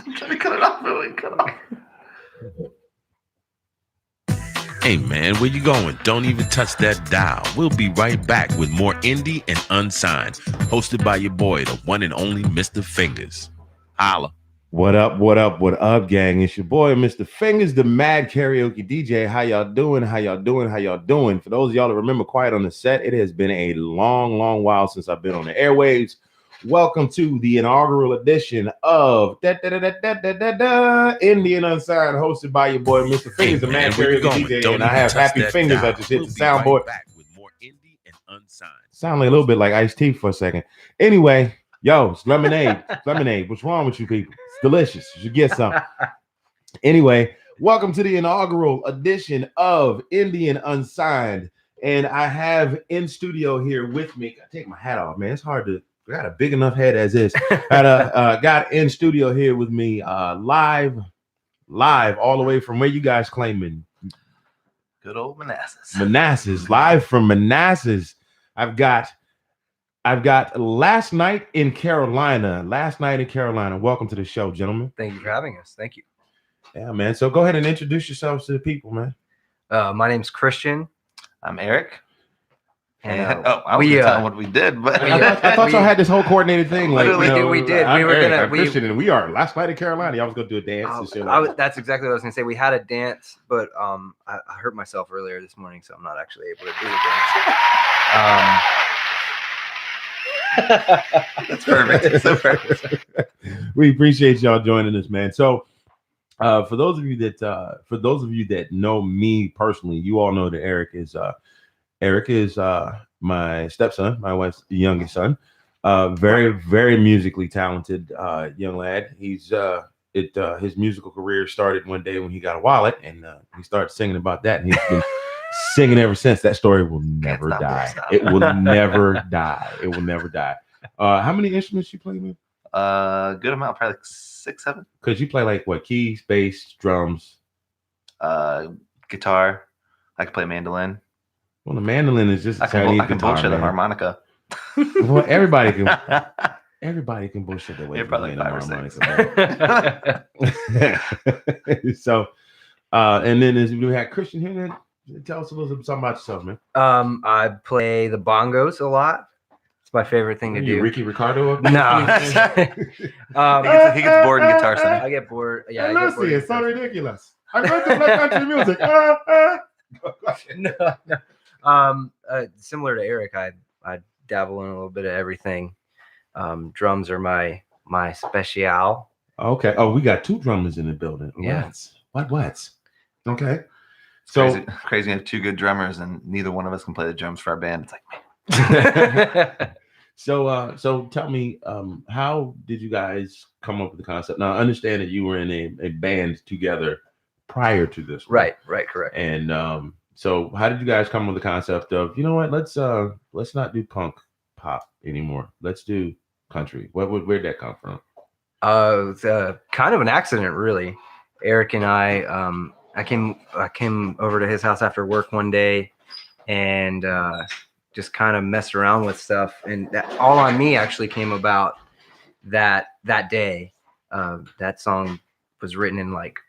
I'm trying to cut it off. Really cut it off. Hey man, where you going? Don't even touch that dial. We'll be right back with more Indie and Unsigned, hosted by your boy, the one and only Mr. Fingers. Holla. What up, what up, what up, gang? It's your boy, Mr. Fingers, the mad karaoke DJ. How y'all doing? How y'all doing? How y'all doing? For those of y'all that remember Quiet on the Set, it has been a long, long while since I've been on the airwaves. Welcome to the inaugural edition of Indian Unsigned, hosted by your boy, Mr. Fingers, the mad karaoke DJ. And I have happy fingers. I just hit the soundboard. Back with more Indie and Unsigned. Sound like a little bit like Iced Tea for a second. Anyway, yo, it's lemonade. It's lemonade. What's wrong with you people? It's delicious. You should get some. Anyway, welcome to the inaugural edition of Indian Unsigned. And I have in studio here with me. I take my hat off, man. It's hard to. I got a big enough head as is. Got in studio here with me, live, all the way from where you guys claiming? Good old Manassas. Manassas, live from Manassas. I've got Last Night in Carolina. Welcome to the show, gentlemen. Thank you for having us. Thank you. Yeah, man. So go ahead and introduce yourselves to the people, man. My name's Christian. I'm Eric. And I was gonna tell them what we did, but I thought y'all had this whole coordinated thing. Like, we did. I'm Christian, and we are Last Night in Carolina. I was gonna do a dance and shit. That's exactly what I was gonna say. We had a dance, but I hurt myself earlier this morning, so I'm not actually able to do the dance. That's perfect. So perfect. We appreciate y'all joining us, man. So, for those of you that know me personally, you all know that Eric is my stepson, my wife's youngest son. Very, very musically talented young lad. His musical career started one day when he got a wallet, and he started singing about that, and he's been singing ever since. That story will never die. It will never die. It will never die. How many instruments you play with? Good amount, probably like 6, 7. Because you play like what? Keys, bass, drums, guitar. I can play mandolin. Well, the mandolin is just I can bullshit a harmonica. Well, everybody can bullshit their way. You're probably like 5 or 6. So, and then as we had Christian here, tell us a little something about yourself, man. I play the bongos a lot. It's my favorite thing to do. Ricky Ricardo? No. He gets bored in Guitar Center. I get bored. Yeah, I see. It's so ridiculous. I'm going to play country music. No. Similar to Eric, I dabble in a little bit of everything. Drums are my special. Okay. Oh, we got 2 drummers in the building. Yeah. What? Okay. So crazy. We have 2 good drummers, and neither one of us can play the drums for our band. It's like, man. So tell me, how did you guys come up with the concept? Now, I understand that you were in a band together prior to this. Right, correct. And so how did you guys come up with the concept of, you know what, let's not do punk pop anymore. Let's do country. Where'd that come from? It's kind of an accident, really. Eric and I came over to his house after work one day and just kind of messed around with stuff. And that All On Me actually came about that day. That song was written in like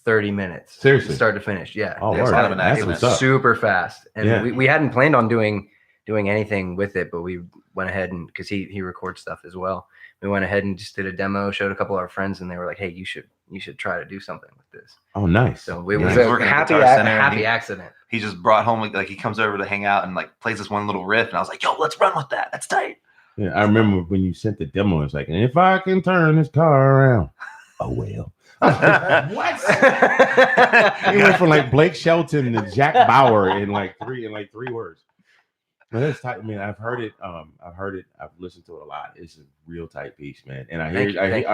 30 minutes. Seriously? Start to finish. Yeah. Oh, It's kind of an It was super fast. And we hadn't planned on doing anything with it, but we went ahead and, because he records stuff as well. We went ahead and just did a demo, showed a couple of our friends, and they were like, hey, you should try to do something with this. Oh, nice. So it was a happy accident. He just brought home, like he comes over to hang out and like plays this one little riff, and I was like, yo, let's run with that. That's tight. Yeah, I remember when you sent the demo, it's like, and if I can turn this car around, oh well. What? He went from like Blake Shelton to Jack Bauer in like three words. But that's tight. I mean, I've heard it. I've listened to it a lot. It's a real tight piece, man. And I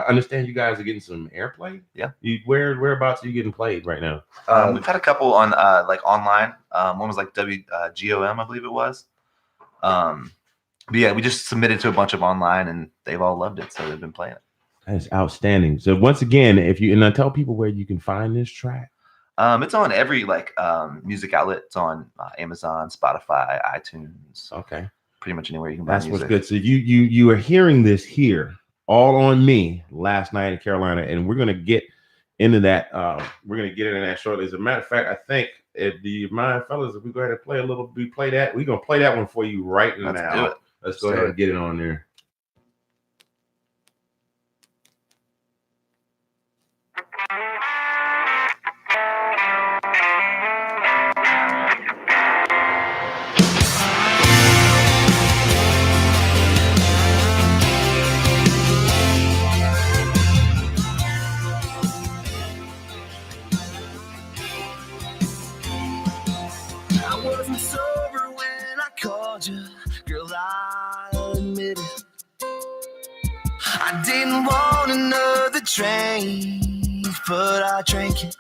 understand you guys are getting some airplay. Yeah. Whereabouts are you getting played right now? We've had a couple on like online. One was like WGOM, I believe it was. But yeah, we just submitted to a bunch of online, and they've all loved it, so they've been playing it. That's outstanding. So once again, I tell people where you can find this track. It's on every like music outlet. It's on Amazon, Spotify, iTunes. Okay. Pretty much anywhere you can buy music. That's what's good. So you are hearing this here all on me last night in Carolina, and we're gonna get into that. We're gonna get into that shortly. As a matter of fact, I think do you mind, fellas, if we go ahead and play a little, we're gonna play that one for you right now. Let's do it. Let's go ahead and get it on there. I wasn't sober when I called you, girl, I admit it. I didn't want another drink, but I drank it.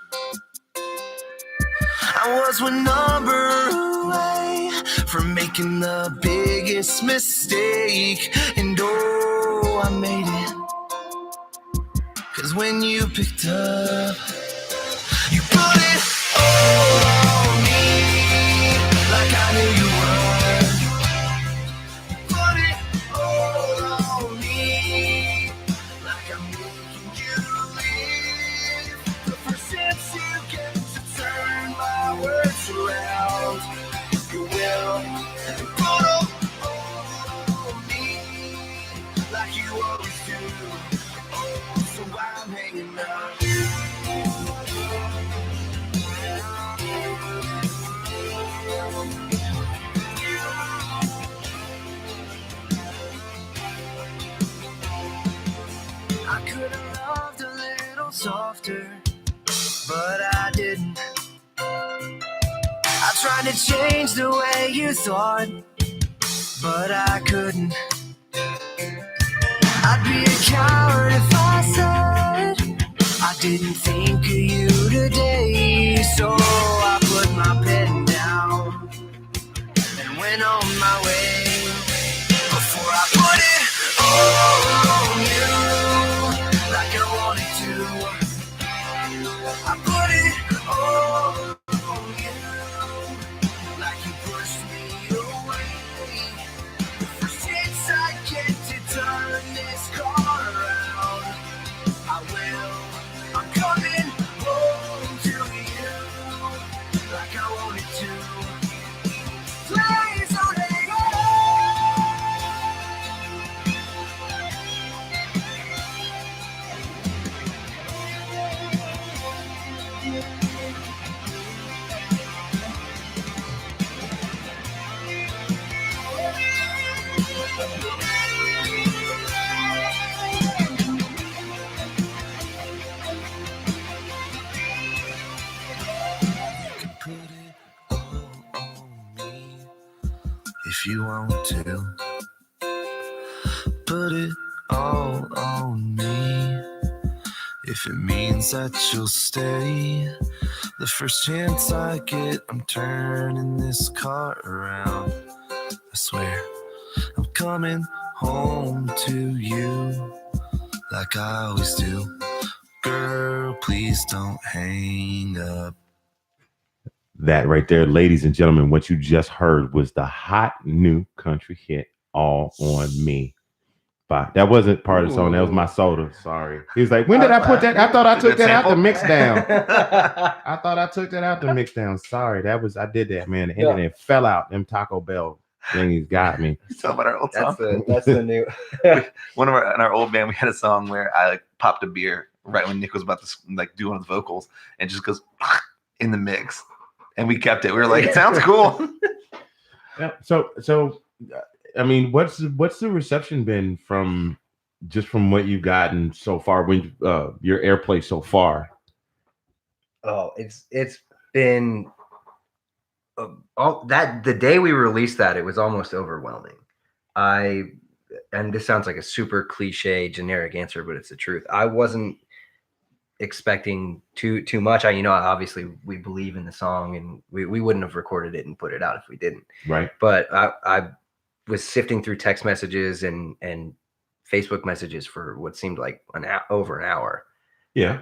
I was one number away from making the biggest mistake, and oh, I made it. 'Cause when you picked up, you put it all on me, like I knew you would. You put it all on me, like I'm making you leave. The first chance you get to turn my words around, you will. You put them all on me, like you always do. Oh, so I'm hanging up. I could have loved a little softer, but I didn't. I tried to change the way you thought, but I couldn't. I'd be a coward if I said I didn't think of you today. So I put my pen down and went on my way. Before I put it all on you, like I wanted to, I put it all on you, like you pushed me away. The first chance I get to turn this car around, I will. I'm coming home to you, like I wanted to. Please don't hang put it all on me if you want to. Put it all on me if it means that you'll stay. The first chance I get, I'm turning this car around. I swear, I'm coming home to you, like I always do. Girl, please don't hang up. That right there, ladies and gentlemen, what you just heard was the hot new country hit "All on Me." But that wasn't part of the song. That was my soda. Sorry. He was like, when did I put that? I thought I took that out the mix down. I thought I took that out the mix down. Sorry. I did that, man. The internet fell out. Them Taco Bell things got me. Talking about our old song. That's the new. In our old band, we had a song where I popped a beer right when Nick was about to do one of the vocals, and just goes in the mix, and we kept it. We were like, it sounds cool. Yeah. So I mean, what's the reception been from what you've gotten so far? When your airplay so far? Oh, it's been the day we released that, it was almost overwhelming. And this sounds like a super cliche generic answer, but it's the truth. I wasn't expecting too much. Obviously we believe in the song, and we wouldn't have recorded it and put it out if we didn't. Right. But I was sifting through text messages and Facebook messages for what seemed like over an hour. Yeah.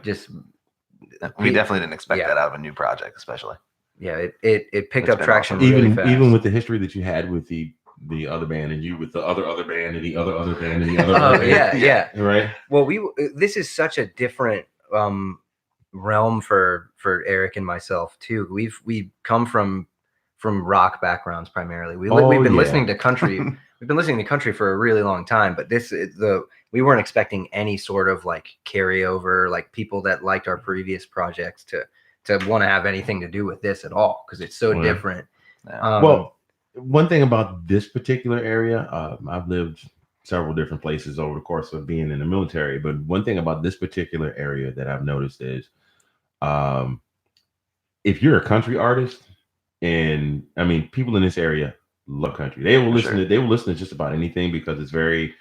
We definitely didn't expect that out of a new project, especially. Yeah, it picked up traction even really fast. even with the history that you had with the the other band, and you with the other band, and the other band, and the other Oh band. yeah. Right. Well, this is such a different realm for Eric and myself too. We come from rock backgrounds primarily. We've been listening to country. We've been listening to country for a really long time, but we weren't expecting any sort of like carryover, like people that liked our previous projects to want to have anything to do with this at all, because it's so different. Well, one thing about this particular area, I've lived several different places over the course of being in the military, but one thing about this particular area that I've noticed is, if you're a country artist, and I mean, people in this area love country. They will listen to just about anything, because it's very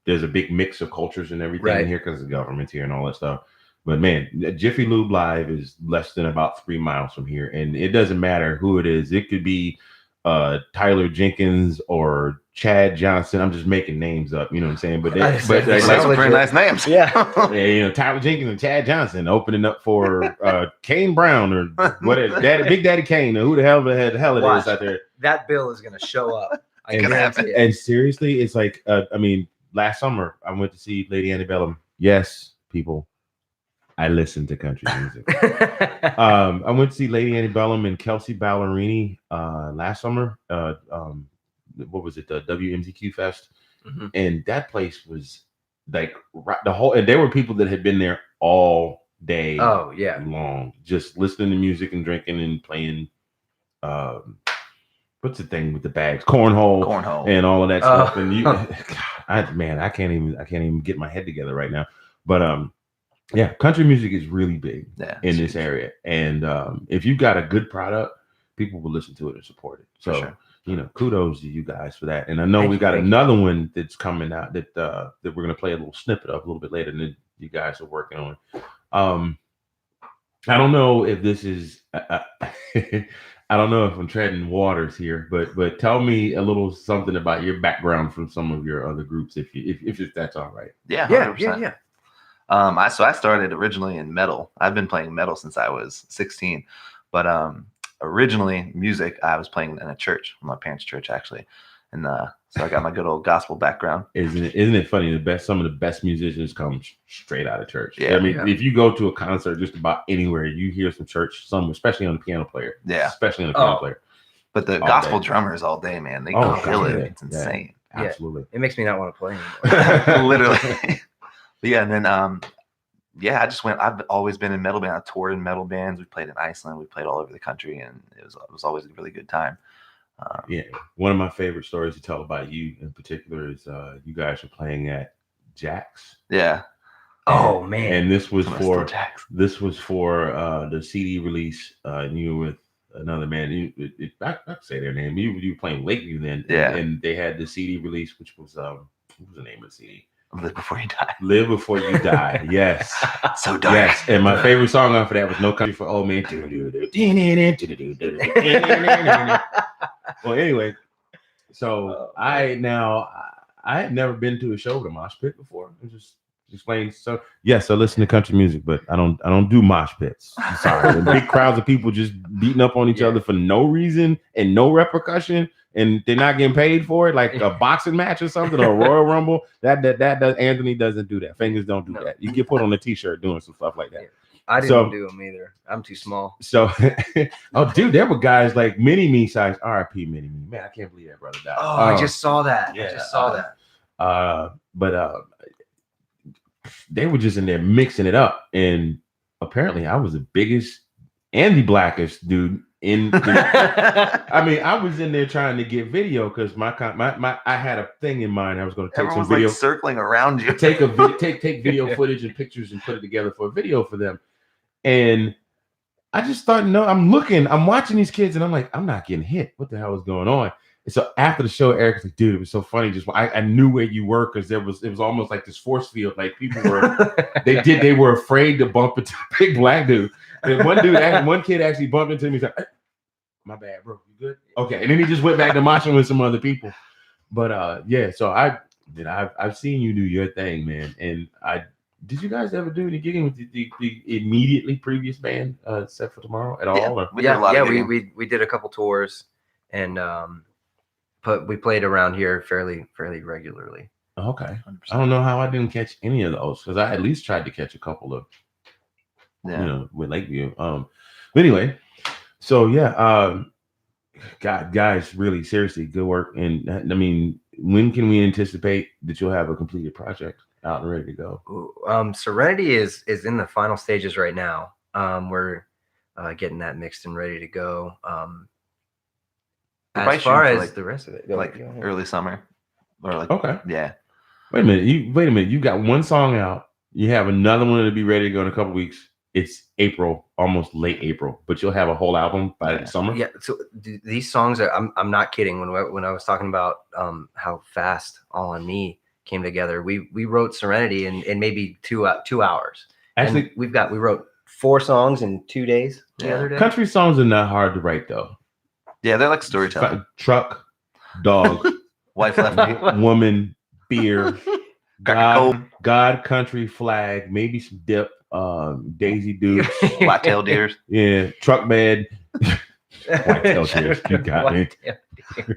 there's a big mix of cultures and everything in here, because the government's here and all that stuff. But man, Jiffy Lube Live is less than about 3 miles from here, and it doesn't matter who it is. It could be Tyler Jenkins or Chad Johnson. I'm just making names up, you know what I'm saying? But they some pretty nice names. Yeah. You know, Tyler Jenkins and Chad Johnson opening up for Kane Brown or what is Big Daddy Kane, or who the hell it is out there. That bill is going to show up. And seriously, it's like, I mean, last summer I went to see Lady Antebellum. Yes, people, I listen to country music. I went to see Lady Antebellum and Kelsey Ballerini last summer. What was it? The WMZQ Fest. Mm-hmm. And that place was like the whole, and there were people that had been there all day long, just listening to music and drinking and playing what's the thing with the bags? Cornhole and all of that stuff. And I can't even get my head together right now. But yeah, country music is really big in this area. And if you've got a good product, people will listen to it and support it. So you know, kudos to you guys for that. And I know we got another one that's coming out that we're gonna play a little snippet of a little bit later, and that you guys are working on. I don't know if this is I don't know if I'm treading waters here, but tell me a little something about your background from some of your other groups, if that's all right. Yeah, 100%. So I started originally in metal. I've been playing metal since I was 16, but originally music I was playing in a church, my parents' church actually, and so I got my good old gospel background. Isn't it funny? Some of the best musicians come straight out of church. Yeah, I mean, if you go to a concert just about anywhere, you hear some church, especially on the piano player. Yeah, especially on the piano player. But the gospel drummers all day, man, they kill it. It's insane. Yeah, absolutely. It makes me not want to play anymore. Literally. But yeah, and then I just went. I've always been in metal band. I toured in metal bands. We played in Iceland. We played all over the country, and it was always a really good time. One of my favorite stories to tell about you in particular is you guys were playing at Jack's. Yeah. Oh man! And this was for the CD release. And you were with another man. I can say their name. You were playing Lakeview then. And they had the CD release, which was what was the name of the CD? Live Before You Die. Live Before You Die. Yes. So dark. Yes. And my favorite song off of that was No Country for Old Men. Well, anyway, so I had never been to a show with a mosh pit before. I just explain. So yes, I listen to country music, but I don't do mosh pits. I'm sorry. Big crowds of people just beating up on each other for no reason and no repercussion. And they're not getting paid for it, like a boxing match or something, or a Royal Rumble. That does Anthony doesn't do that. Fingers don't do that. You get put on a t-shirt doing some stuff like that. Yeah. I didn't do them either. I'm too small. So, dude, there were guys like Mini Me size. R.I.P. Mini Me. Man, I can't believe that brother died. Oh, I just saw that. Yeah, I just saw that. But they were just in there mixing it up, and apparently, I was the biggest and the blackest dude. I mean, I was in there trying to get video because I had a thing in mind. I was going to take some video, like circling around you, take video footage and pictures and put it together for a video for them. And I just thought, I'm watching these kids, and I'm like, I'm not getting hit. What the hell is going on? And so after the show, Eric was like, dude, it was so funny. Just I knew where you were because it was almost like this force field. Like people were, they were afraid to bump into a big black dude. And one kid actually bumped into me. He's like, my bad, bro. You good? Okay. And then he just went back to moshing with some other people. But so I've seen you do your thing, man. And did you guys ever do any gigging with the immediately previous band Set for Tomorrow at all? We did a couple tours and but we played around here fairly Okay. 100%. I don't know how I didn't catch any of those because I at least tried to catch a couple of, with Lakeview. But anyway, so yeah, God, guys, really seriously, good work. And I mean, when can we anticipate that you'll have a completed project out and ready to go? Serenity is in the final stages right now. We're getting that mixed and ready to go. As far as the rest of it, like early summer, or like Okay. yeah. Wait a minute. You got one song out. You have another one to be ready to go in a couple weeks. It's April, almost late April, but you'll have a whole album by the summer. Yeah. So these songs are. I'm not kidding. When I was talking about how fast All on Me came together, we wrote Serenity in maybe 2 hours. Actually, and we wrote 4 songs in 2 days the other day. Country songs are not hard to write though. Yeah, they're like storytelling. Truck, dog, Wife left me. woman, beer, God, country, flag, maybe some dip, Daisy Dukes, white-tailed deers. Yeah, truck bed, white-tailed deers. You got me.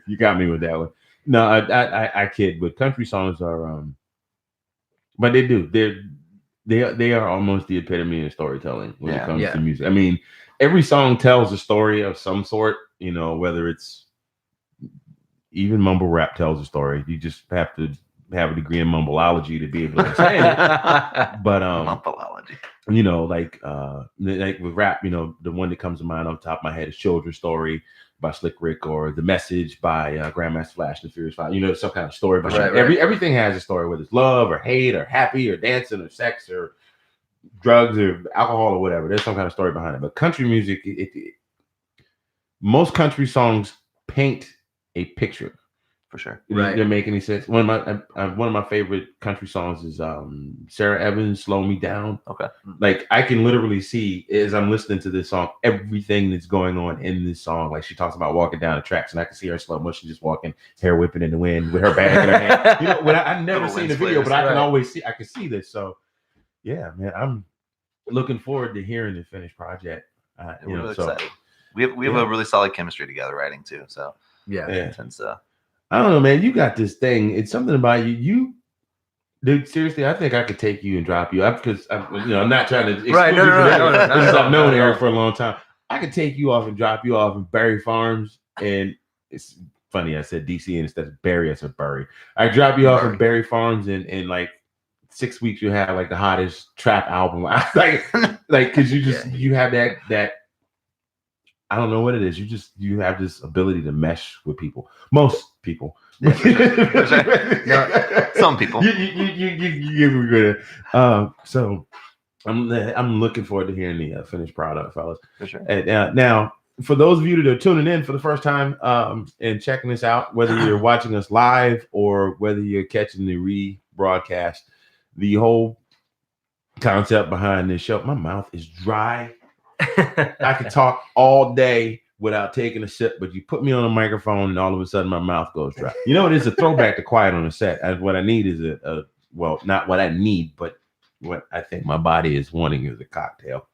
You got me with that one. No, I kid, but country songs are, but they do. They are almost the epitome of storytelling when it comes to music. I mean, every song tells a story of some sort. You know, whether it's even mumble rap tells a story. You just have to have a degree in mumbleology to be able to understand it. But mumbleology. You know, like with rap, you know, the one that comes to mind off the top of my head is Children's Story by Slick Rick, or The Message by Grandmaster Flash and the Furious Five. You know, some kind of story behind it. Everything has a story, whether it's love or hate or happy or dancing or sex or drugs or alcohol or whatever. There's some kind of story behind it. But country music, most country songs paint a picture. For sure. Right. Didn't make any sense. One of my favorite country songs is Sarah Evans' "Slow Me Down." Okay. Like I can literally see as I'm listening to this song everything that's going on in this song. Like she talks about walking down the tracks, and I can see her slow motion just walking, hair whipping in the wind with her bag in her hand. You know, when I've never seen the video, but I can see this. So yeah, man, I'm looking forward to hearing the finished project. We're really excited. We have a really solid chemistry together writing too. So yeah. So I don't know, man. You got this thing. It's something about you. Dude, seriously, I think I could take you and drop you up because I'm not trying to exclude you because I've known Eric for a long time. I could take you off and drop you off in Berry Farms, and it's funny I said DC and instead of Berry, I said Bury. I drop you off in Berry Farms, and in like 6 weeks you have like the hottest trap album. like because you have that. I don't know what it is. You have this ability to mesh with people. Most people. Yeah, for sure. Some people. You give me good. So I'm looking forward to hearing the finished product, fellas. For sure. And, now, for those of you that are tuning in for the first time and checking this out, whether you're watching us live or whether you're catching the rebroadcast, the whole concept behind this show, my mouth is dry. I could talk all day without taking a sip, but you put me on a microphone and all of a sudden my mouth goes dry. You know, it is a throwback to Quiet on the Set. What I need is not what I need, but what I think my body is wanting is a cocktail.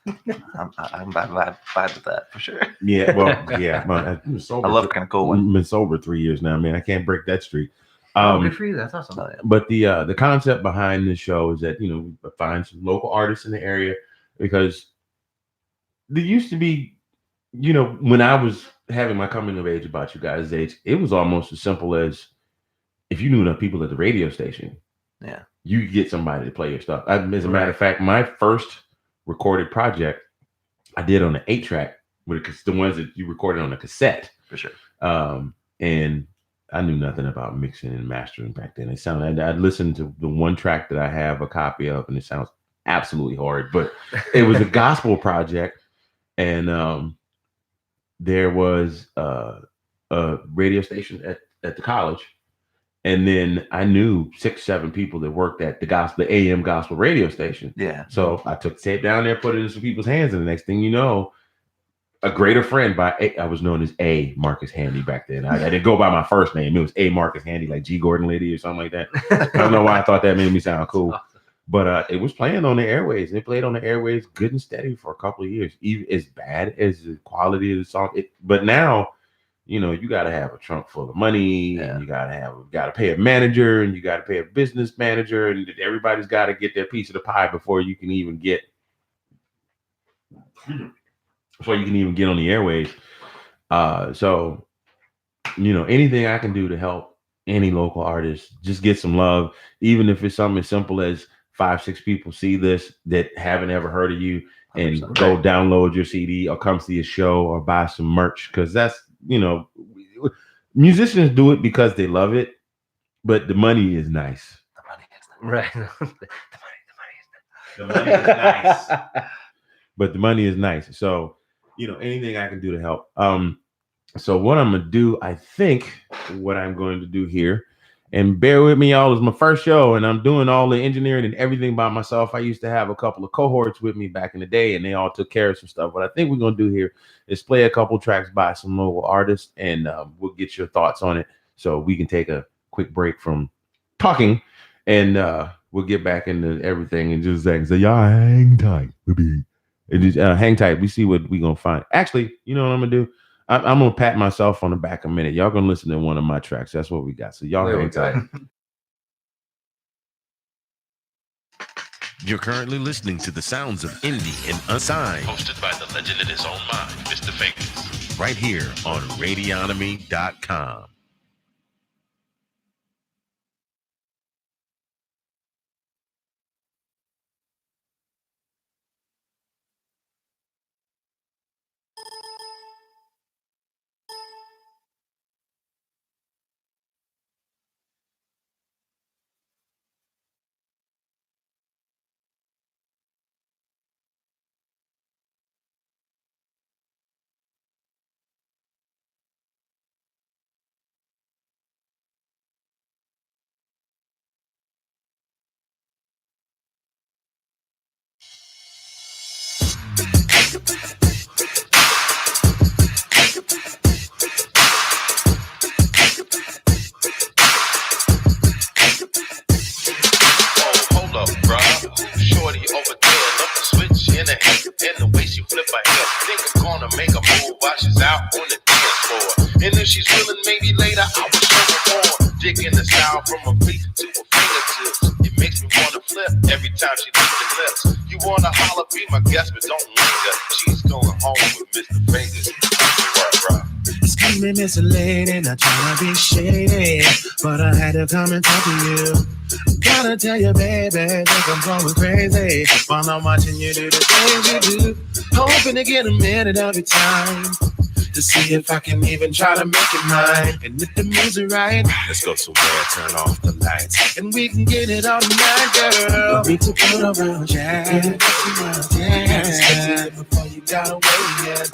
I'm vibe with that for sure. Yeah, well, yeah. I'm sober. I love kind of cool one. I've been sober 3 years now, man. I can't break that streak. Good for you. That's awesome. But the concept behind this show is that, we find some local artists in the area. Because there used to be, when I was having my coming of age about you guys' age, it was almost as simple as if you knew enough people at the radio station, you could get somebody to play your stuff. As a matter of fact, my first recorded project I did on an 8-track, with the ones that you recorded on a cassette. For sure. And I knew nothing about mixing and mastering back then. It sounded. I'd listened to the one track that I have a copy of, and it sounds absolutely hard, but it was a gospel project, and there was a radio station at the college, and then I knew 6-7 people that worked at the AM gospel radio station. Yeah. So I took the tape down there, put it in some people's hands, and the next thing you know, a greater friend I was known as A. Marcus Handy back then. I didn't go by my first name. It was A. Marcus Handy, like G. Gordon Liddy or something like that. I don't know why I thought that made me sound cool. But it was playing on the airwaves. It played on the airwaves good and steady for a couple of years. Even as bad as the quality of the song. But now, you know, you got to have a trunk full of money, and you got to pay a manager, and you got to pay a business manager, and everybody's got to get their piece of the pie before you can even get on the airways. So, you know, anything I can do to help any local artist, just get some love, even if it's something as simple as 5-6 people see this that haven't ever heard of you, and go download your CD or come see a show or buy some merch, because that's, you know, musicians do it because they love it, but the money is nice. Right. The money is nice. But the money is nice. So, you know, anything I can do to help. So what I'm going to do, I think what I'm going to do here, and bear with me, y'all, is my first show, and I'm doing all the engineering and everything by myself. I used to have a couple of cohorts with me back in the day, and they all took care of some stuff. What I think we're going to do here is play a couple tracks by some local artists, and we'll get your thoughts on it, so we can take a quick break from talking, and we'll get back into everything and just say, y'all hang tight. Hang tight. We see what we're going to find. Actually, you know what I'm going to do? I'm going to pat myself on the back a minute. Y'all going to listen to one of my tracks. That's what we got. So y'all hang tight. You're currently listening to the sounds of Indie and Unsigned, hosted by the legend in his own mind, Mr. Fingers, right here on Radionomy.com. And if she's willing, maybe later I will show her more. Digging the style from a feet to a fingertips. It makes me wanna flip every time she licks her lips. You wanna holler, be my guest, but don't linger. She's going home with Mr. Fingers. Excuse me, Miss Lady, not trying to be shady, but I had to come and talk to you. Gotta tell you, baby, think I'm going crazy while I'm watching you do the things you do. Hoping to get a minute of your time to see if I can even try to make it mine. And if the music right, let's go somewhere, turn off the lights, and we can get it all night, girl. We to put around, yeah. Before you got away, yeah.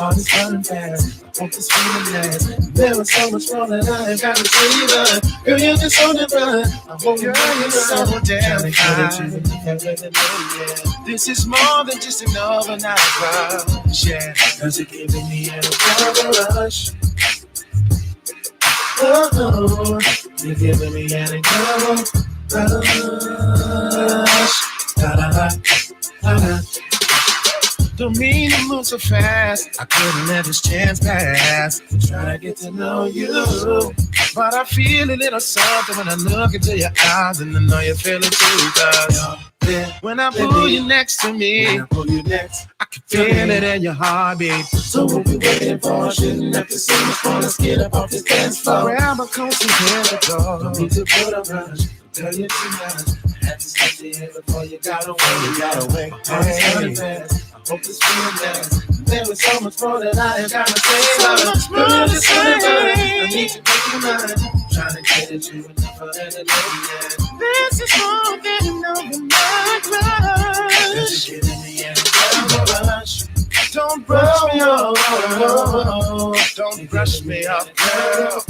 All this running fast, I want this feeling last. There was so much more that I ain't got to say, but girl, you're just so divine. I want you, girl, you're so damn fine. This is more than just an overnight rush, yeah. Cause you're giving me an incredible rush. Oh, you're giving me an incredible rush. Da-da-da-da-da. Don't mean to move so fast, I couldn't let this chance pass. I'm trying to get to know you, but I feel a little something when I look into your eyes, and I know you feel it too, cause when I pull you next to me, I can feel it in your heartbeat. So what we waiting for? Shouldn't have to see much more. Let's get up off this dance floor. Grab a coat and head to go. Don't need to put a rush, tell you too much. I had to stop you here before you got away. My heart is running fast. I hope this feeling lasts. There was so much more that I ain't gotta say. So much more to say. I need to make you mine. Trying to get at you and never let it go yet. This is more than an overnight rush. You're giving me an incredible rush. Don't brush me off, don't brush me off, girl.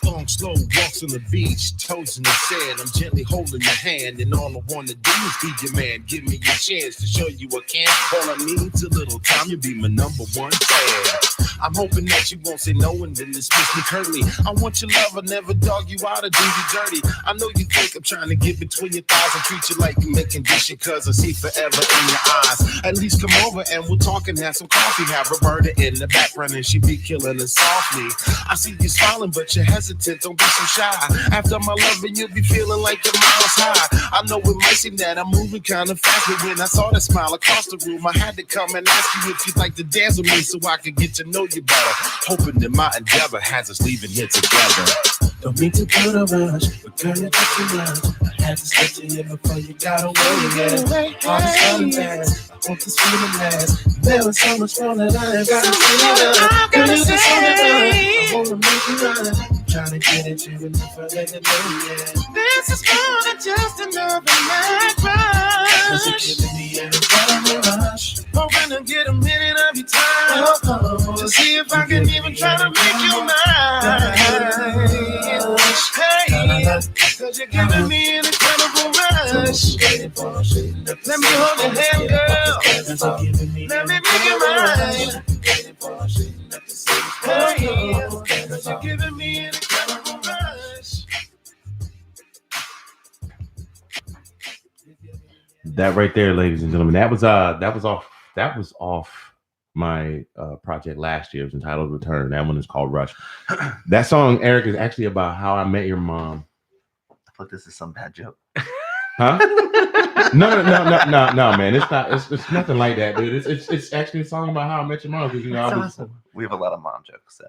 Long, slow walks on the beach, toes in the sand. I'm gently holding your hand, and all I want to do is be your man. Give me a chance to show you I can. All I need's a little time, you'll be my number one fan. I'm hoping that you won't say no and then dismiss me curtly. I want your love, I never dog you out or do you dirty. I know you think I'm trying to get between your thighs and treat you like you make condition, cause I see forever in your eyes. At least come over and we'll talk and have some coffee. Have Roberta in the background and she be killing us softly. I see you smiling, but you're hesitant, don't be so shy. After my loving, you'll be feeling like you're miles high. I know it might seem that I'm moving kind of fast, but when I saw that smile across the room, I had to come and ask you if you'd like to dance with me so I could get to know you better. Hoping that my endeavor has us leaving here together. Don't mean to put a rush, but girl, you're too much. I had to step to you before you got away again. Heart is running fast, I hope this feeling lasts. There was so much more that I ain't got to say. Girl, you're the only one, I wanna make you run. I'm trying to get at you enough, I let you know, yeah. This is more than just another night rush. Cause you're giving me every rush. Hoping to get a minute of your time to see if I can even try to make you mine. Hey, cause you're giving me an incredible rush. Let me hold your hand, girl. Let me make you mine. Hey, cause you're giving me an incredible rush. That right there, ladies and gentlemen, that was off my project last year. It was entitled Return. That one is called Rush. That song, Eric, is actually about how I met your mom. I thought this is some bad joke. Huh? No, man. It's not. It's nothing like that, dude. It's actually a song about how I met your mom. Because Awesome. We have a lot of mom jokes. So.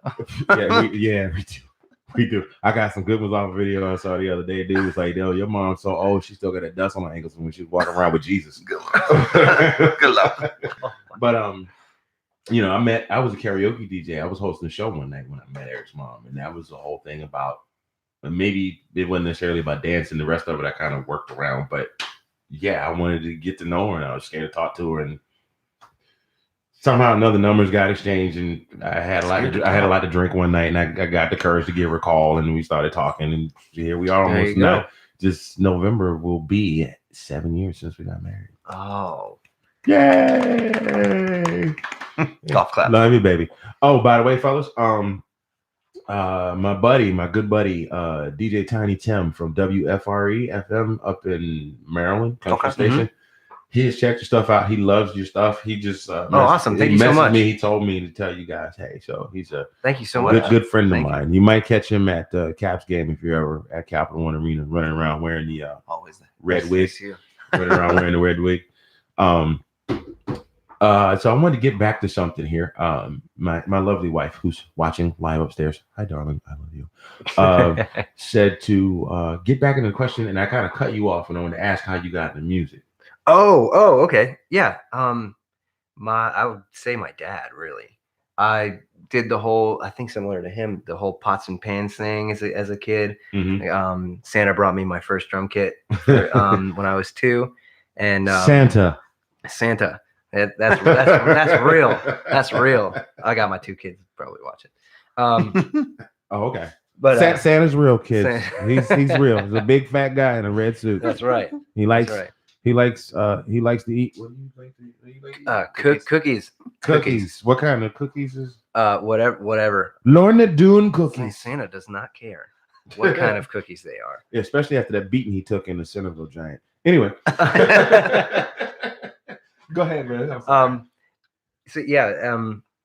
We do. I got some good ones off a video I saw the other day. Dude was like, "Yo, your mom's so old, she still got that dust on her ankles when she was walking around with Jesus." Good luck. Good luck. But I was a karaoke DJ. I was hosting a show one night when I met Eric's mom, and that was the whole thing about. Maybe it wasn't necessarily about dancing. The rest of it I kind of worked around, but yeah, I wanted to get to know her, and I was scared to talk to her, and somehow another numbers got exchanged, and I had a lot to drink one night, and I got the courage to give her a call, and we started talking, and here we are almost now. Just November will be 7 years since we got married. Oh, yay! Golf clap. Love you, baby. Oh, by the way, fellas, my good buddy, DJ Tiny Tim from WFRE FM up in Maryland, country station. Mm-hmm. He has checked your stuff out. He loves your stuff. He just awesome. Thank you so much. He told me to tell you guys, hey, so he's a thank you so much. Good friend of mine. You might catch him at the Caps game if you're ever at Capital One Arena, running around wearing the always red wig. Running around wearing the red wig. So I wanted to get back to something here. My lovely wife, who's watching live upstairs, hi darling, I love you. Said to get back into the question, and I kind of cut you off, and I want to ask how you got into music. Oh, okay. Yeah. I would say my dad, really. I did the whole, I think similar to him, the whole pots and pans thing as a kid. Mm-hmm. Santa brought me my first drum kit when I was 2. And Santa. That's real. That's real. I got my 2 kids probably watching. Oh, okay. But Santa's real, kids. He's real. He's a big fat guy in a red suit. That's right. He likes to eat. What do you like to eat? Cookies. Cookies. What kind of cookies is? Whatever. Lorna Doone cookies. Santa does not care what kind of cookies they are. Yeah, especially after that beating he took in the Centerville Giant. Anyway. Go ahead, man. So yeah,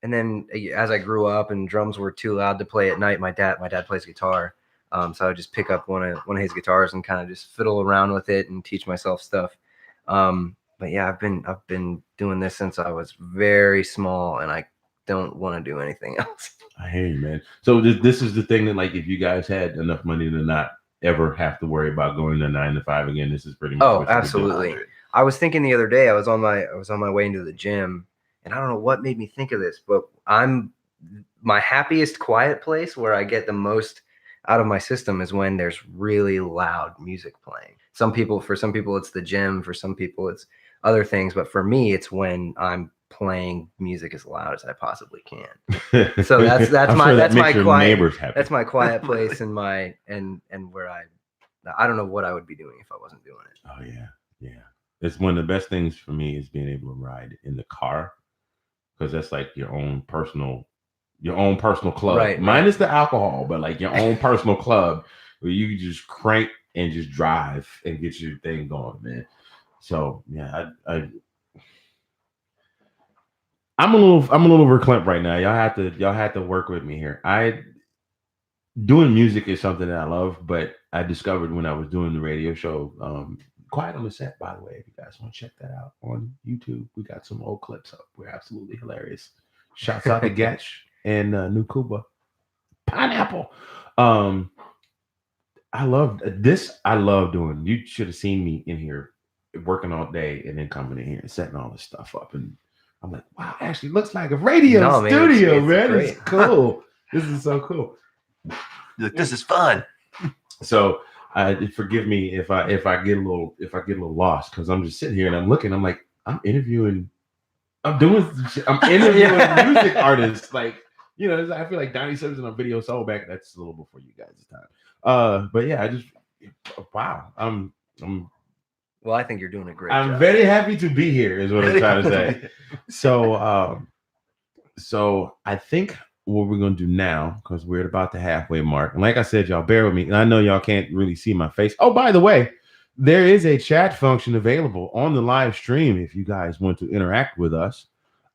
and then as I grew up and drums were too loud to play at night, my dad plays guitar. So I would just pick up one of his guitars and kind of just fiddle around with it and teach myself stuff. But yeah, I've been doing this since I was very small, and I don't want to do anything else. I hear you, man. So this is the thing that, like, if you guys had enough money to not ever have to worry about going to 9 to 5 again, this is pretty much. Oh, absolutely. I was thinking the other day, I was on my way into the gym, and I don't know what made me think of this, but I'm my happiest quiet place where I get the most out of my system is when there's really loud music playing. For some people it's the gym, for some people it's other things, but for me it's when I'm playing music as loud as I possibly can. So that's my quiet place and where I don't know what I would be doing if I wasn't doing it. Oh yeah. It's one of the best things for me is being able to ride in the car, because that's like your own personal your own personal club, Right, minus the alcohol, but like your own personal club where you can just crank and just drive and get your thing going, man. So yeah, I'm a little verklempt right now. Y'all have to work with me here. Doing music is something that I love, but I discovered when I was doing the radio show, Quiet on the Set, by the way, if you guys want to check that out on YouTube, we got some old clips up. We're absolutely hilarious. Shouts out to Getch and New Cuba. Pineapple. I love this. I love doing. You should have seen me in here working all day and then coming in here and setting all this stuff up. And I'm like, wow, actually looks like a radio studio, man. It's cool. This is so cool. This is fun. So forgive me if I get a little lost, because I'm just sitting here and I'm looking. I'm like, I'm interviewing music artists. Like, you know, I feel like Donnie Simpson on Video Soul back. That's a little before you guys' time. But yeah, wow. Well, I think you're doing a great I'm job. very happy to be here, is what I'm trying to say. So I think what we're gonna do now, because we're at about the halfway mark, and like I said, y'all bear with me, and I know y'all can't really see my face. Oh, by the way, there is a chat function available on the live stream if you guys want to interact with us.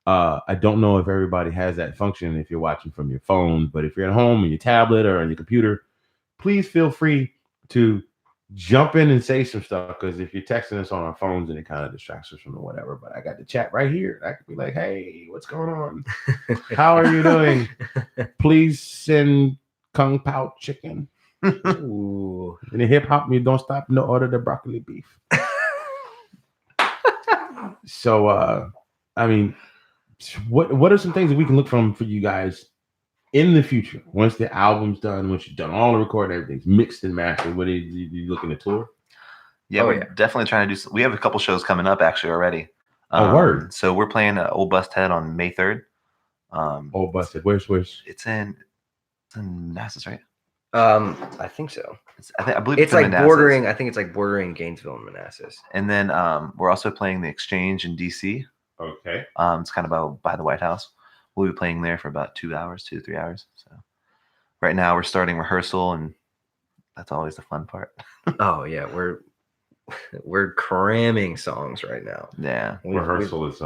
I don't know if everybody has that function if you're watching from your phone, but if you're at home on your tablet or on your computer, please feel free to jump in and say some stuff, because if you're texting us on our phones, and it kind of distracts us from the whatever. But I got the chat right here. I could be like, hey, what's going on? How are you doing? Please send Kung Pao chicken. Ooh. In the hip hop, you don't stop, no order the broccoli beef. So I mean, what are some things that we can look for you guys in the future, once the album's done, once you've done all the recording, everything's mixed and mastered? What are you looking to tour? Yeah, we're definitely trying to do. We have a couple shows coming up actually already. Word. So we're playing Old Busthead on May 3rd. Old Busthead. Where's? It's in Manassas, right? I think so. I believe it's like Manassas. bordering. I think it's like bordering Gainesville and Manassas. And then we're also playing the Exchange in DC. Okay. It's kind of by the White House. We'll be playing there for about 2 to 3 hours. So right now we're starting rehearsal, and that's always the fun part. Oh yeah, we're cramming songs right now. Yeah, rehearsal's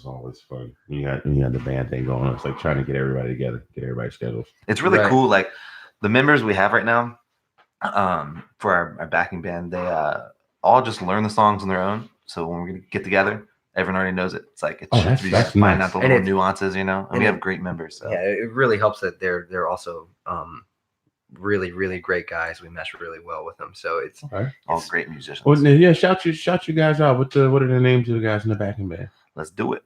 always fun. You got the band thing going on. It's like trying to get everybody together, get everybody's schedules. It's really cool. Like the members we have right now, for our backing band, they all just learn the songs on their own. So when we're gonna get together, everyone already knows it. It's like that's find nice. out the little nuances, you know. And we have great members. So. Yeah, it really helps that they're also really, really great guys. We mesh really well with them. So it's all great musicians. Well, yeah, shout you guys out. What are the names of the guys in the backing band? Let's do it.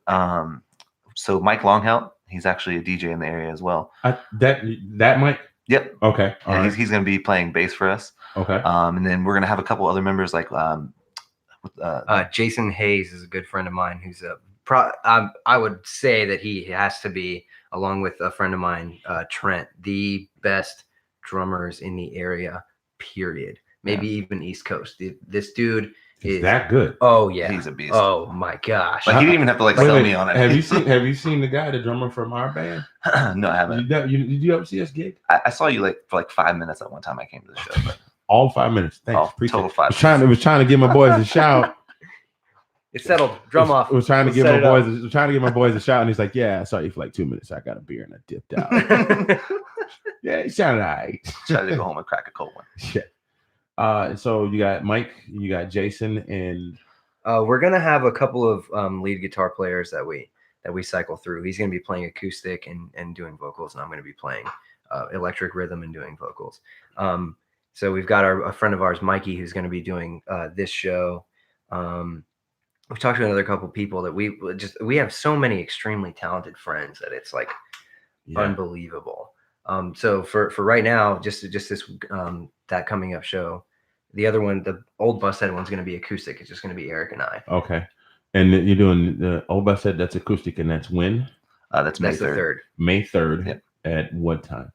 So Mike Longhout, he's actually a DJ in the area as well. That Mike? Yep. Okay. He's going to be playing bass for us. Okay. And then we're going to have a couple other members like Jason Hayes is a good friend of mine who's I would say that he has to be, along with a friend of mine, Trent, the best drummers in the area, period. Maybe even East Coast. This dude is that good. Oh yeah, he's a beast. Oh my gosh! But he didn't even have to sell me on it. Have you seen the guy, the drummer from our band? No, I haven't. Did you ever see us gig? I saw you for 5 minutes at one time I came to the show. But all 5 minutes. Thanks. Total 5 minutes. I was trying to give my boys a shout. It's settled. Drum off. I was trying to give my boys a shout, and he's like, "Yeah, I saw you for 2 minutes. I got a beer and I dipped out." Yeah, it sounded all right. Tried to go home and crack a cold one. Yeah. So you got Mike, you got Jason, and we're gonna have a couple of lead guitar players that we cycle through. He's gonna be playing acoustic and doing vocals, and I'm gonna be playing electric rhythm and doing vocals. So we've got a friend of ours, Mikey, who's gonna be doing this show. We've talked to another couple people that we have so many extremely talented friends that it's like unbelievable. So for right now, just this that coming up show, the other one, the Old Busthead one's going to be acoustic. It's just going to be Eric and I. Okay, and you're doing the Old Busthead, that's acoustic, and that's when? That's May 3rd. May 3rd. Yep. At what time?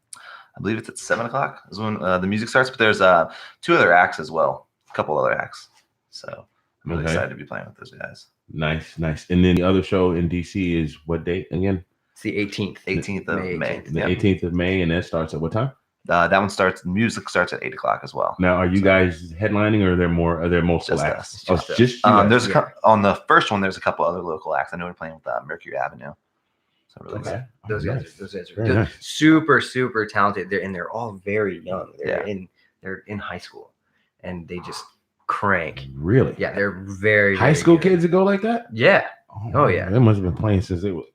I believe it's at 7:00 is when the music starts. But there's 2 other acts as well, a couple other acts. So I'm really excited to be playing with those guys. Nice. And then the other show in DC is what date again? It's the 18th. 18th of May. The Yep. 18th of May, and that starts at what time? That one music starts at 8:00 as well. Now, are you guys headlining, or are there multiple Just acts? us. Oh, Just us. just you guys. There's on the first one. There's a couple other local acts. I know we're playing with Mercury Avenue. So really Okay. Those Nice. guys are Very they're nice. super, super talented. They're all very young. They're Yeah. in high school, and they just crank. Really? Yeah, they're very High very school good. kids that go like that? Yeah, Oh, yeah. They must have been playing since it was.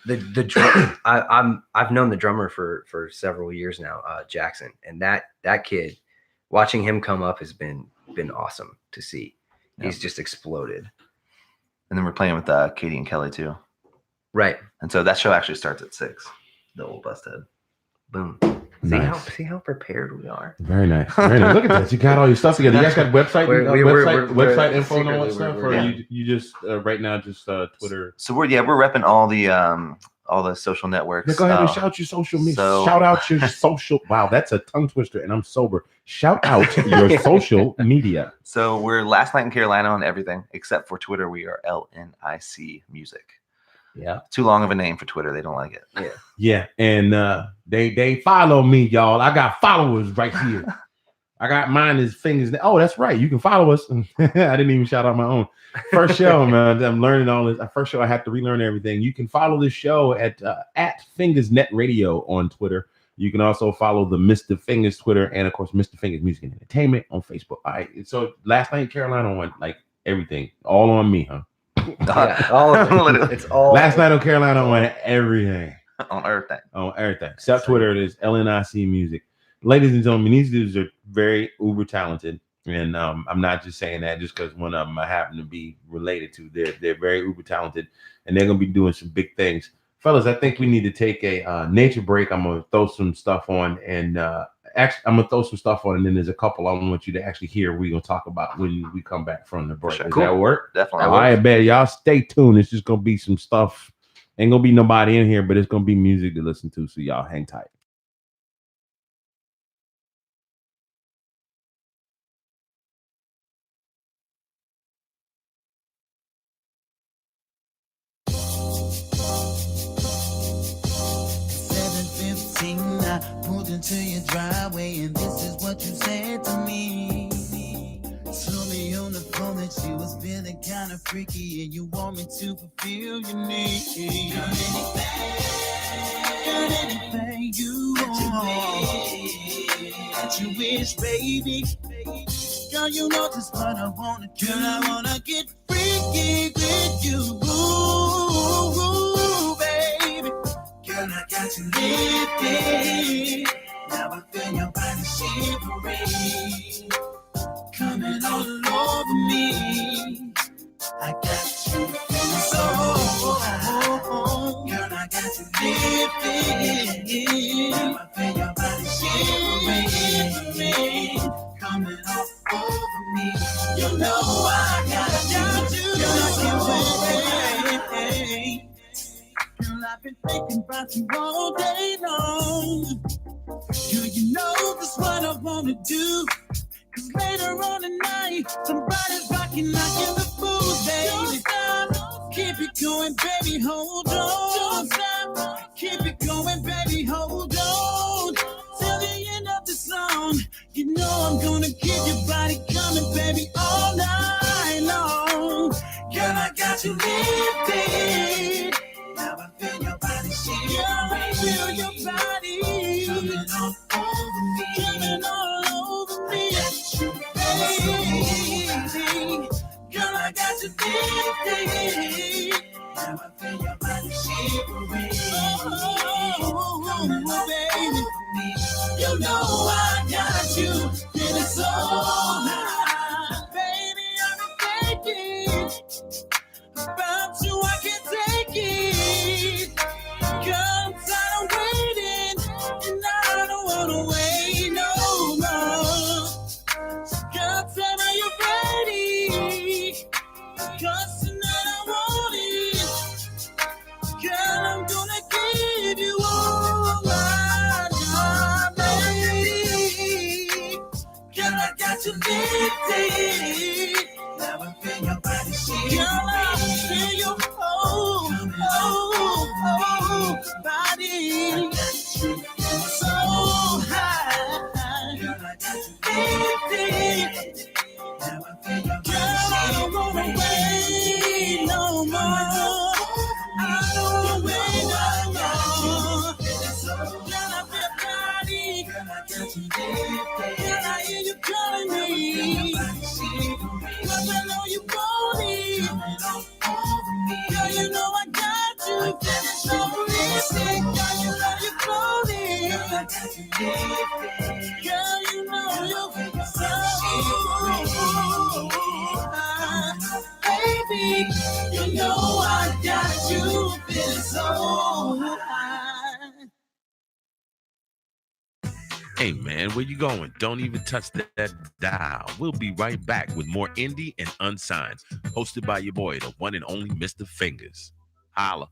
the drum. I've known the drummer for several years now, Jackson, and that kid, watching him come up has been awesome to see. Yeah. He's just exploded. And then we're playing with Katie and Kelly too. Right. And so that show actually starts at 6. The old Busted. Boom. Nice. See how prepared we are. Very nice. Very nice. Look at that. You got all your stuff together. You guys got website website info and all that stuff, or you just right now just Twitter. So we're repping all the social networks. Yeah, go ahead and shout your social media. so- Shout out your social. Wow, that's a tongue twister, and I'm sober. Shout out your social media. So we're Last Night in Carolina on everything except for Twitter. We are LNIC Music. Yeah. Too long of a name for Twitter. They don't like it. Yeah, and they follow me, y'all. I got followers right here. I got mine is fingers. Oh, that's right. You can follow us. I didn't even shout out my own first show, man. I'm learning all this. First show, I have to relearn everything. You can follow this show at Fingersnet Radio on Twitter. You can also follow the Mr. Fingers Twitter, and of course Mr. Fingers Music and Entertainment on Facebook. All right. So Last Night in Carolina on like everything, all on me, huh? Yeah, all of it. Literally. It's all Last Night in Carolina on everything. On everything. On everything. Except Twitter, it is LNIC Music. Ladies and gentlemen, these dudes are very uber talented. And I'm not just saying that just because one of them I happen to be related to. They're very uber talented, and they're going to be doing some big things. Fellas, I think we need to take a nature break. I'm going to throw some stuff on, and I'm going to throw some stuff on, and then there's a couple I want you to actually hear we're going to talk about when we come back from the break. Sure. Does Cool. that work? Definitely. All right, bet. Y'all stay tuned. It's just going to be some stuff. Ain't going to be nobody in here, but it's going to be music to listen to, so y'all hang tight. I pulled into your driveway and this is what you said to me. Told me on the phone that you was feeling kind of freaky and you want me to fulfill your needs. Girl, anything you want, that you wish, baby. Girl, you know just what I wanna do. Girl, I wanna get freaky with you, baby. Girl, I got you lifted. Now I feel your body shivering, coming all over me. I got you feeling so high. Girl, I got you lifted. Now I feel your body shivering, coming all over me. You know I got you. Girl, I can't wait. Girl, I've been thinking about you all day long. Girl, you know just what I wanna do. Cause later on tonight, somebody's rocking like in the booth, baby. Don't stop, keep it going, baby, hold on. Don't stop, keep it going, baby, hold on. Till the end of the song, you know I'm gonna keep your body coming, baby, all night long. Girl, I got you lifted. Now I feel your body shivering. Girl, I feel your body coming all over me. Coming all over me. Baby, girl, I got you lifted. Now I feel your body shivering. Oh, baby, you know I got you feeling so high. Baby, I'm thinking about you, I can't take it. Girl, I'm tired of waiting, and I don't wanna wait no more. So girl, tell me you're ready, 'cause tonight I want it. Girl, I'm gonna give you all my time, baby. Girl, I got you lifted. Now I feel your body shivering. Girl, I feel your Can I hear you calling me? Cause I know you want it. Girl, you know I got you. So listen, girl, you know you floating. Girl, you know you're so baby, you know I got you feeling so high. Hey man, where you going? Don't even touch that dial. We'll be right back with more Indie and Unsigned, hosted by your boy, the one and only Mr. Fingers. Holla.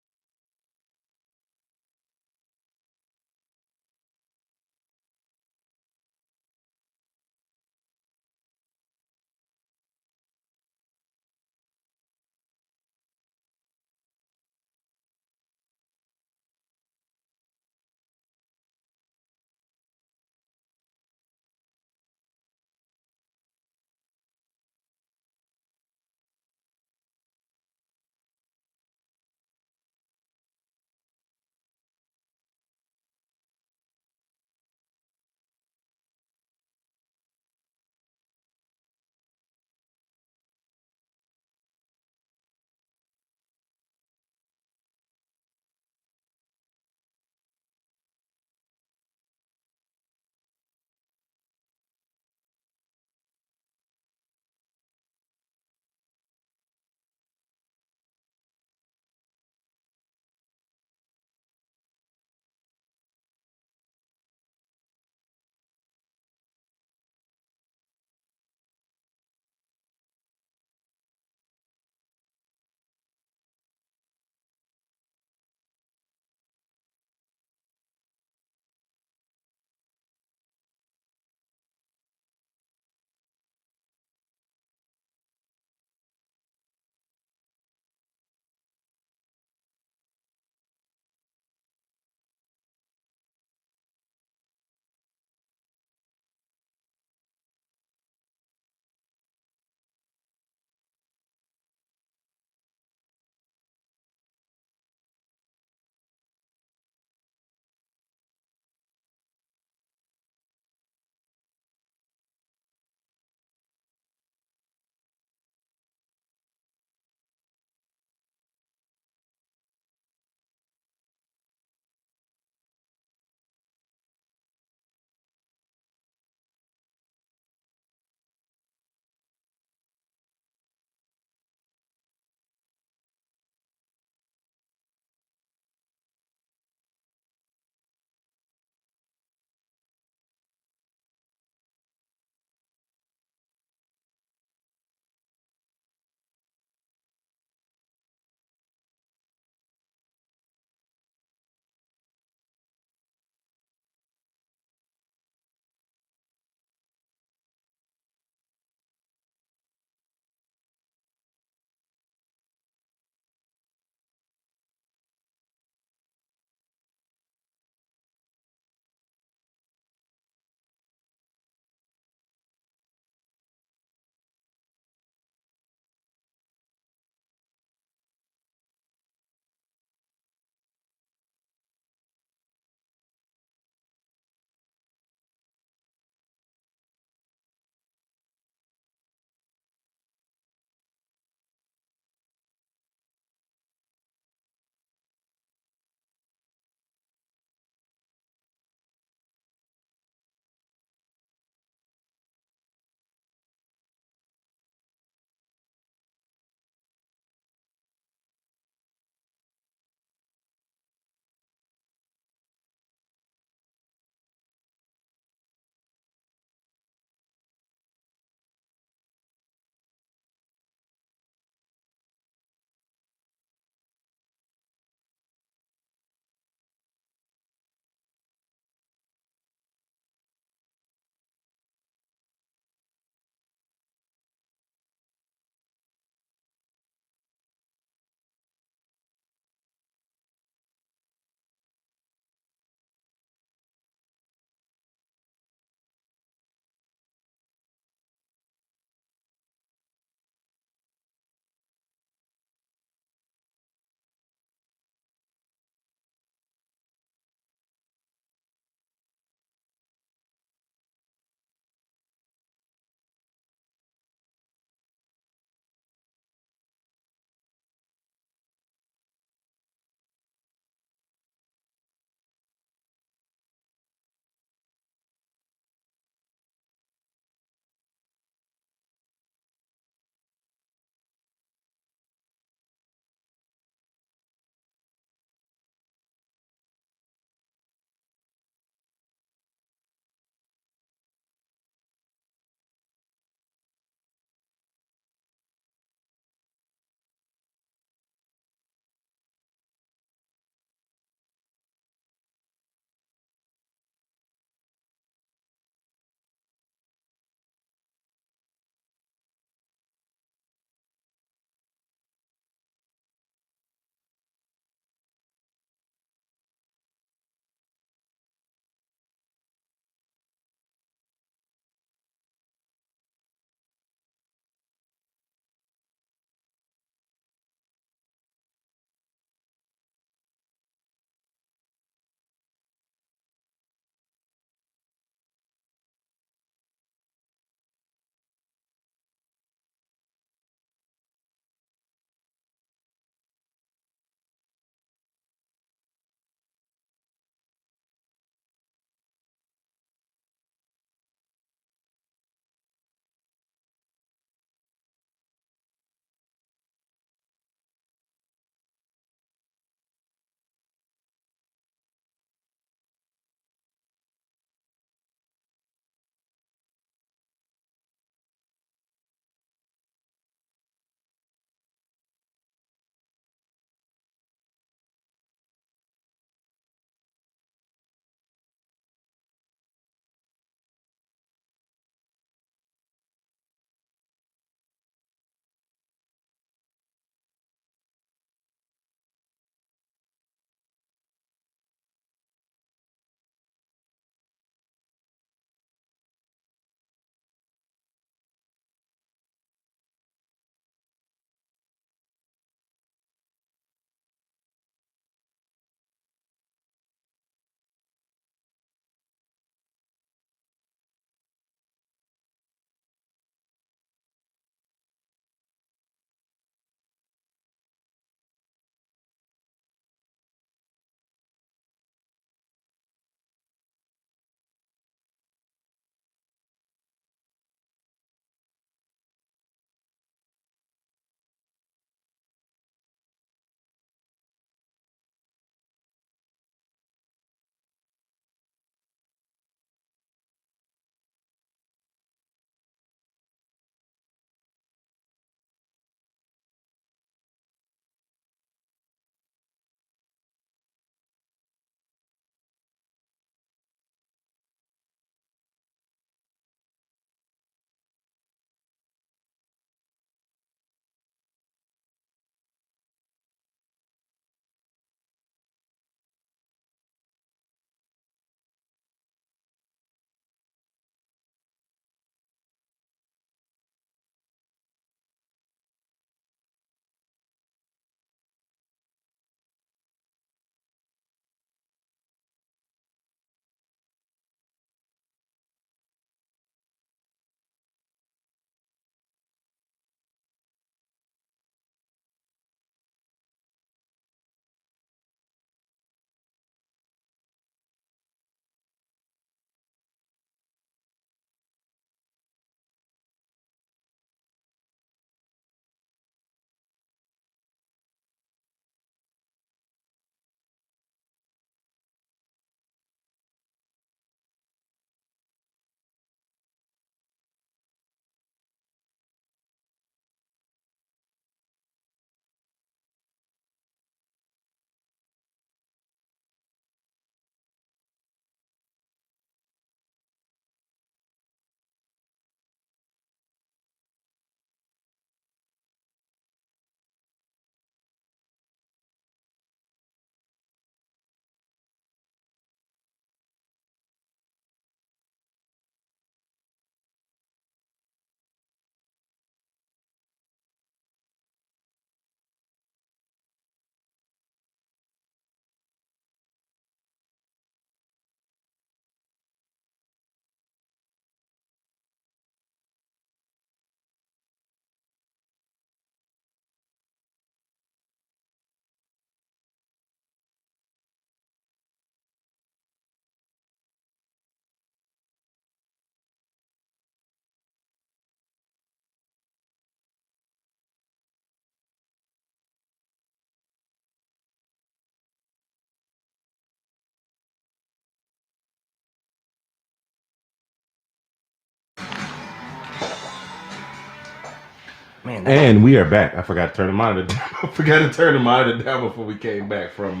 Man, And we are back. I forgot to turn the monitor down. I forgot to turn the monitor down before we came back from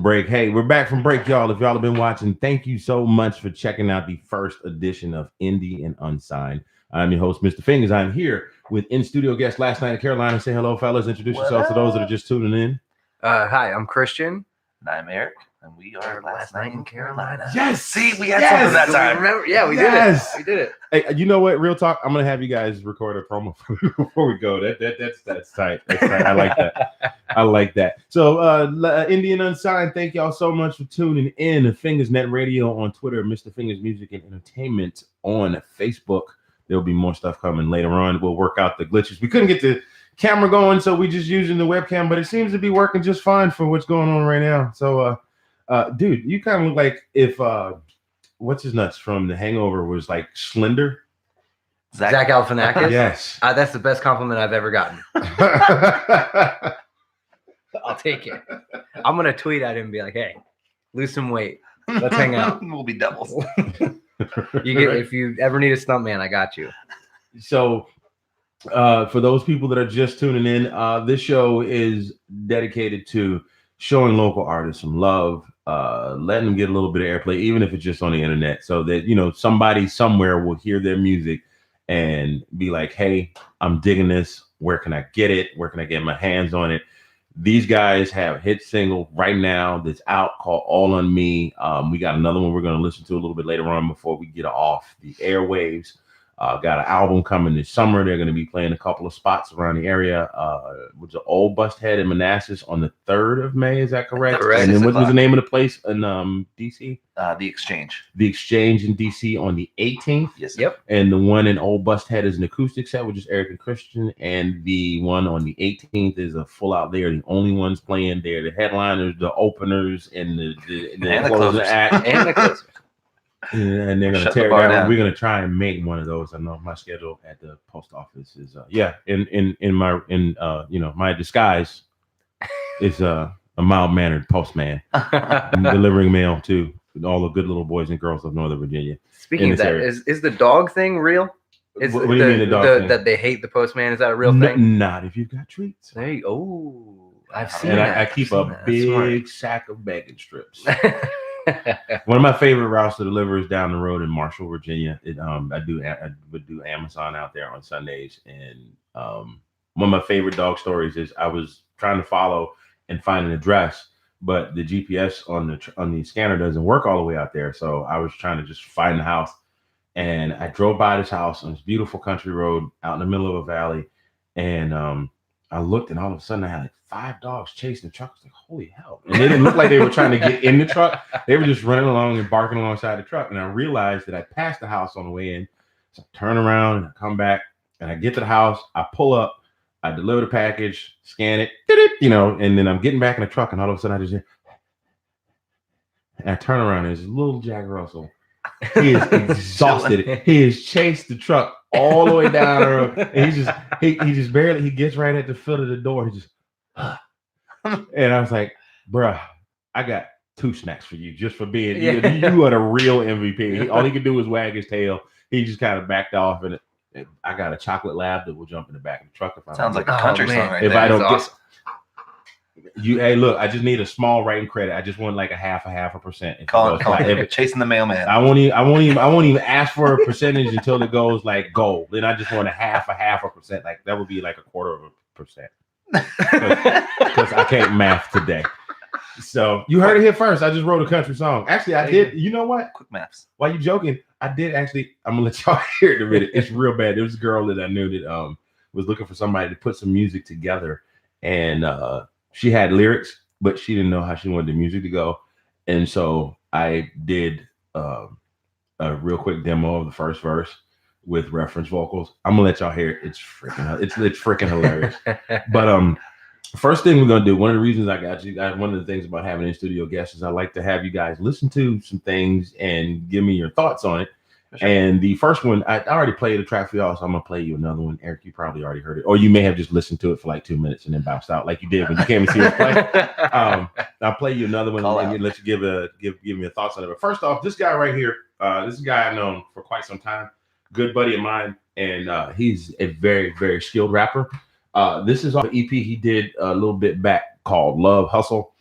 break. Hey, we're back from break, y'all. If y'all have been watching, thank you so much for checking out the first edition of Indie and Unsigned. I'm your host, Mr. Fingers. I'm here with in-studio guest last night in Carolina. Say hello, fellas. Introduce yourselves to those that are just tuning in. Hi, I'm Christian. And I'm Eric, and we are Last Night in Carolina. Yes! See, we had something that time. Remember? Yeah, we Yes! did it. We did it. Hey, you know what? Real talk. I'm gonna have you guys record a promo before we go. That's tight. That's tight. I like that. I like that. So, Indian Unsigned, thank y'all so much for tuning in. Fingers Net Radio on Twitter, Mr. Fingers Music and Entertainment on Facebook. There'll be more stuff coming later on. We'll work out the glitches. We couldn't get the camera going, so we just using the webcam, but it seems to be working just fine for what's going on right now. So, dude, you kind of look like if what's his nuts from The Hangover was like slender. Zach Galifianakis. Yes. That's the best compliment I've ever gotten. I'll take it. I'm gonna tweet at him and be like, "Hey, lose some weight. Let's hang out. We'll be doubles. If you ever need a stuntman, I got you." So, for those people that are just tuning in, this show is dedicated to showing local artists some love, letting them get a little bit of airplay, even if it's just on the internet, so that somebody somewhere will hear their music and be like, "Hey, I'm digging this. Where can I get it? Where can I get my hands on it?" These guys have a hit single right now that's out called All on Me. We got another one we're going to listen to a little bit later on before we get off the airwaves. Got an album coming this summer. They're going to be playing a couple of spots around the area. Which is Old Busthead in Manassas on the 3rd of May. Is that correct? Correct. And then what was the name of the place in DC? The Exchange. The Exchange in DC on the 18th. Yes. Sir. Yep. And the one in Old Busthead is an acoustic set, which is Eric and Christian. And the one on the 18th is a full out. They're the only ones playing there. The headliners, the openers, and the closing act. And the closers. And they're gonna tear down. We're gonna try and make one of those. I know my schedule at the post office is in my disguise is a mild mannered postman. I'm delivering mail to all the good little boys and girls of Northern Virginia. Speaking of that, is the dog thing real? What do you mean the dog thing? That they hate the postman? Is that a real thing? Not if you've got treats. There you go. I've seen and that. I keep a big sack of bacon strips. One of my favorite routes to deliver is down the road in Marshall, Virginia. I would do Amazon out there on Sundays, and one of my favorite dog stories is I was trying to follow and find an address, but the GPS on the scanner doesn't work all the way out there. So I was trying to just find the house, and I drove by this house on this beautiful country road out in the middle of a valley, and I looked, and all of a sudden I had like 5 dogs chasing the truck. I was like, holy hell. And they didn't look like they were trying to get in the truck. They were just running along and barking alongside the truck. And I realized that I passed the house on the way in. So I turn around and I come back and I get to the house. I pull up, I deliver the package, scan it, and then I'm getting back in the truck. And all of a sudden I just hear, and I turn around and there's a little Jack Russell. He is exhausted. He has chased the truck all the way down the road. And he just barely, he gets right at the foot of the door. He just, and I was like, bruh, I got 2 snacks for you just for being, you are the real MVP. All he could do was wag his tail. He just kind of backed off, and I got a chocolate lab that will jump in the back of the truck if I sounds like a country song right if there. I don't awesome. Hey, look, I just need a small writing credit. I just want like a half a percent. Call it chasing the mailman. I won't even ask for a percentage until it goes like gold. Then I just want a half a percent. Like that would be like 1/4%. Because I can't math today. So you heard it here first. I just wrote a country song. Actually, I did. You know what? Quick maths. Why you joking? I did actually. I'm gonna let y'all hear it in a minute. It's real bad. There was a girl that I knew that was looking for somebody to put some music together, and she had lyrics, but she didn't know how she wanted the music to go. And so I did a real quick demo of the first verse with reference vocals. I'm gonna let y'all hear it. It's freaking hilarious. But first thing we're gonna do, one of the reasons I got you guys, one of the things about having in-studio guests is I like to have you guys listen to some things and give me your thoughts on it. Sure. And the first one, I already played a track for y'all, so I'm gonna play you another one. Eric, you probably already heard it, or you may have just listened to it for like 2 minutes and then bounced out, like you did when you came and see us play. I'll play you another one and let you give me your thoughts on it. But first off, this guy right here, this is a guy I've known for quite some time, good buddy of mine, and he's a very, very skilled rapper. This is off an EP he did a little bit back called Love Hustle.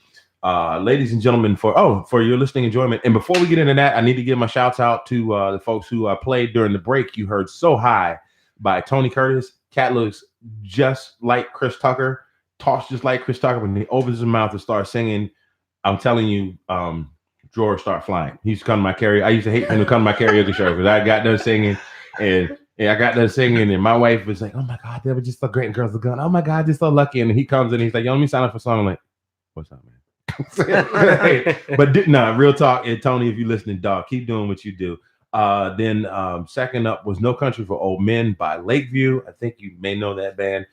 Ladies and gentlemen, for your listening enjoyment. And before we get into that, I need to give my shouts out to the folks who played during the break. You heard So High by Tony Curtis. Cat looks just like Chris Tucker, talks just like Chris Tucker. When he opens his mouth and starts singing, I'm telling you, drawers start flying. He used to come to my karaoke. I used to hate him to come to my karaoke show because I got done singing and my wife was like, "Oh my God, they were just so great." And girls are going, "Oh my God, they're so lucky." And he comes in and he's like, "Yo, let me sign up for a song." I'm like, "What's up, man?" But real talk. And Tony, if you're listening, dog, keep doing what you do. Then second up was No Country for Old Men by Lakeview. I think you may know that band.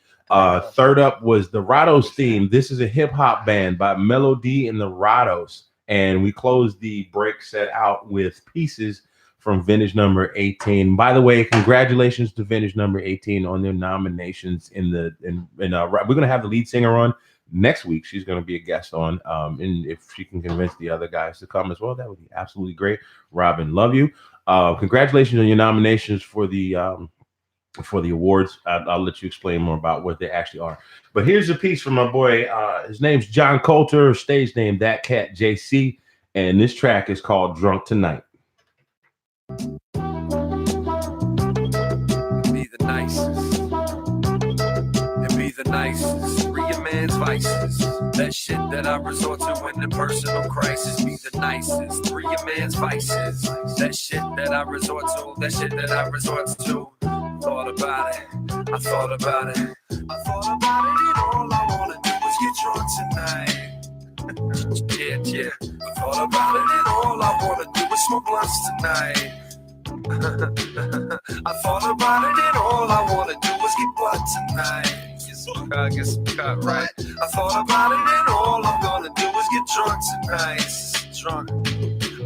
Third up was the Rados Theme. This is a hip hop band by Melody and the Rados. And we closed the break set out with Pieces from Vintage Number 18. By the way, congratulations to Vintage Number 18 on their nominations we're gonna have the lead singer on next week. She's gonna be a guest on. And if she can convince the other guys to come as well, that would be absolutely great. Robin, love you. Congratulations on your nominations for the awards. I'll let you explain more about what they actually are. But here's a piece from my boy. His name's John Coulter, stage name That Cat JC, and this track is called Drunk Tonight. Be the nicest. And be the nicest. Free your man's vices. That shit that I resort to in the personal crisis. Be the nicest. Free your man's vices. That shit that I resort to. That shit that I resort to. Thought about it. I thought about it. I thought about it, and all I wanna do is get drunk tonight. Yeah. I thought about it, and all I wanna do is smoke blunts tonight. I thought about it, and all I wanna do is get butt tonight. Get some cut, right? I thought about it, and all I'm gonna do is get drunk tonight. Drunk.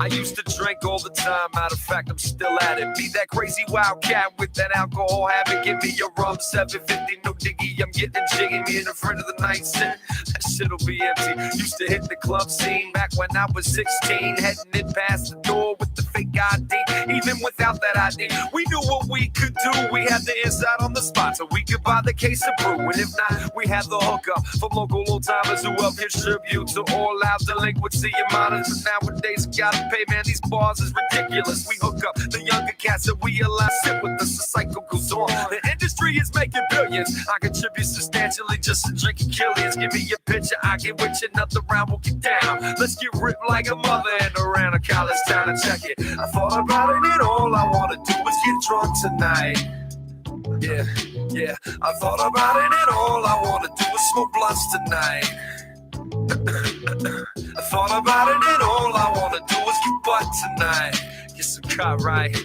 I used to drink all the time. Matter of fact, I'm still at it. Be that crazy wildcat with that alcohol habit. Give me a rum 750, no diggy. I'm getting jiggy. Me in the front of the night set. That shit'll be empty. Used to hit the club scene back when I was 16. Heading in past the door with the fake ID. Even without that ID, we knew what we could do. We had the inside on the spot, so we could buy the case of brew. And if not, we had the hookup from local old timers who help contribute to all our delinquency and monitors. Nowadays, gotta pay, man, these bars is ridiculous. We hook up the younger cats that we allow sit with us. The cycle goes on. The industry is making billions. I contribute substantially just to drinking killians. Give me your picture, I get with you. Another round, we'll get down. Let's get ripped like a mother and around a college town and check it. I thought about it, and all I want to do is get drunk tonight. Yeah. I thought about it, and all I want to do is smoke blunts tonight. I thought about it, and all I want to do is get butt tonight. Get some cut, right?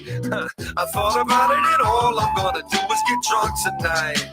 I thought about it, and all I'm gonna do is get drunk tonight.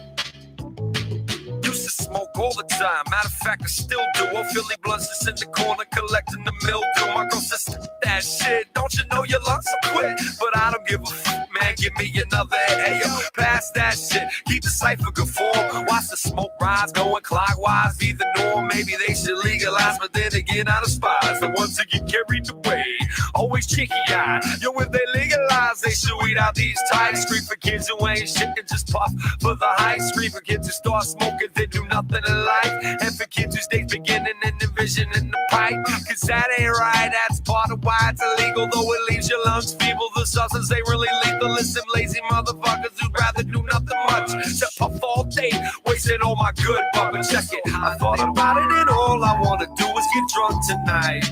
Used to smoke all the time. Matter of fact, I still do. Old Philly blunts just in the corner collecting the mildew. My girl says, that shit, don't you know your lungs are quit? But I don't give a fuck, man. Give me another ayo. Pass that shit. Keep the cipher good form. Watch the smoke rise going clockwise. Be the norm. Maybe they should legalize, but then again, I despise the ones that get carried away. Always cheeky-eyed. Yo, if they legalize, they should weed out these tights. Scream for kids who ain't shit and just puff for the hype. Scream for kids who start smoking, they do nothing in life. And for kids whose days beginning and envisioning the pipe. Cause that ain't right, that's part of why it's illegal. Though it leaves your lungs feeble, the substance ain't really lethal. Listen, lazy motherfuckers who'd rather do nothing much. Except puff all day, wasting all my good bumper. Check it, I thought about it, and all I wanna do is get drunk tonight.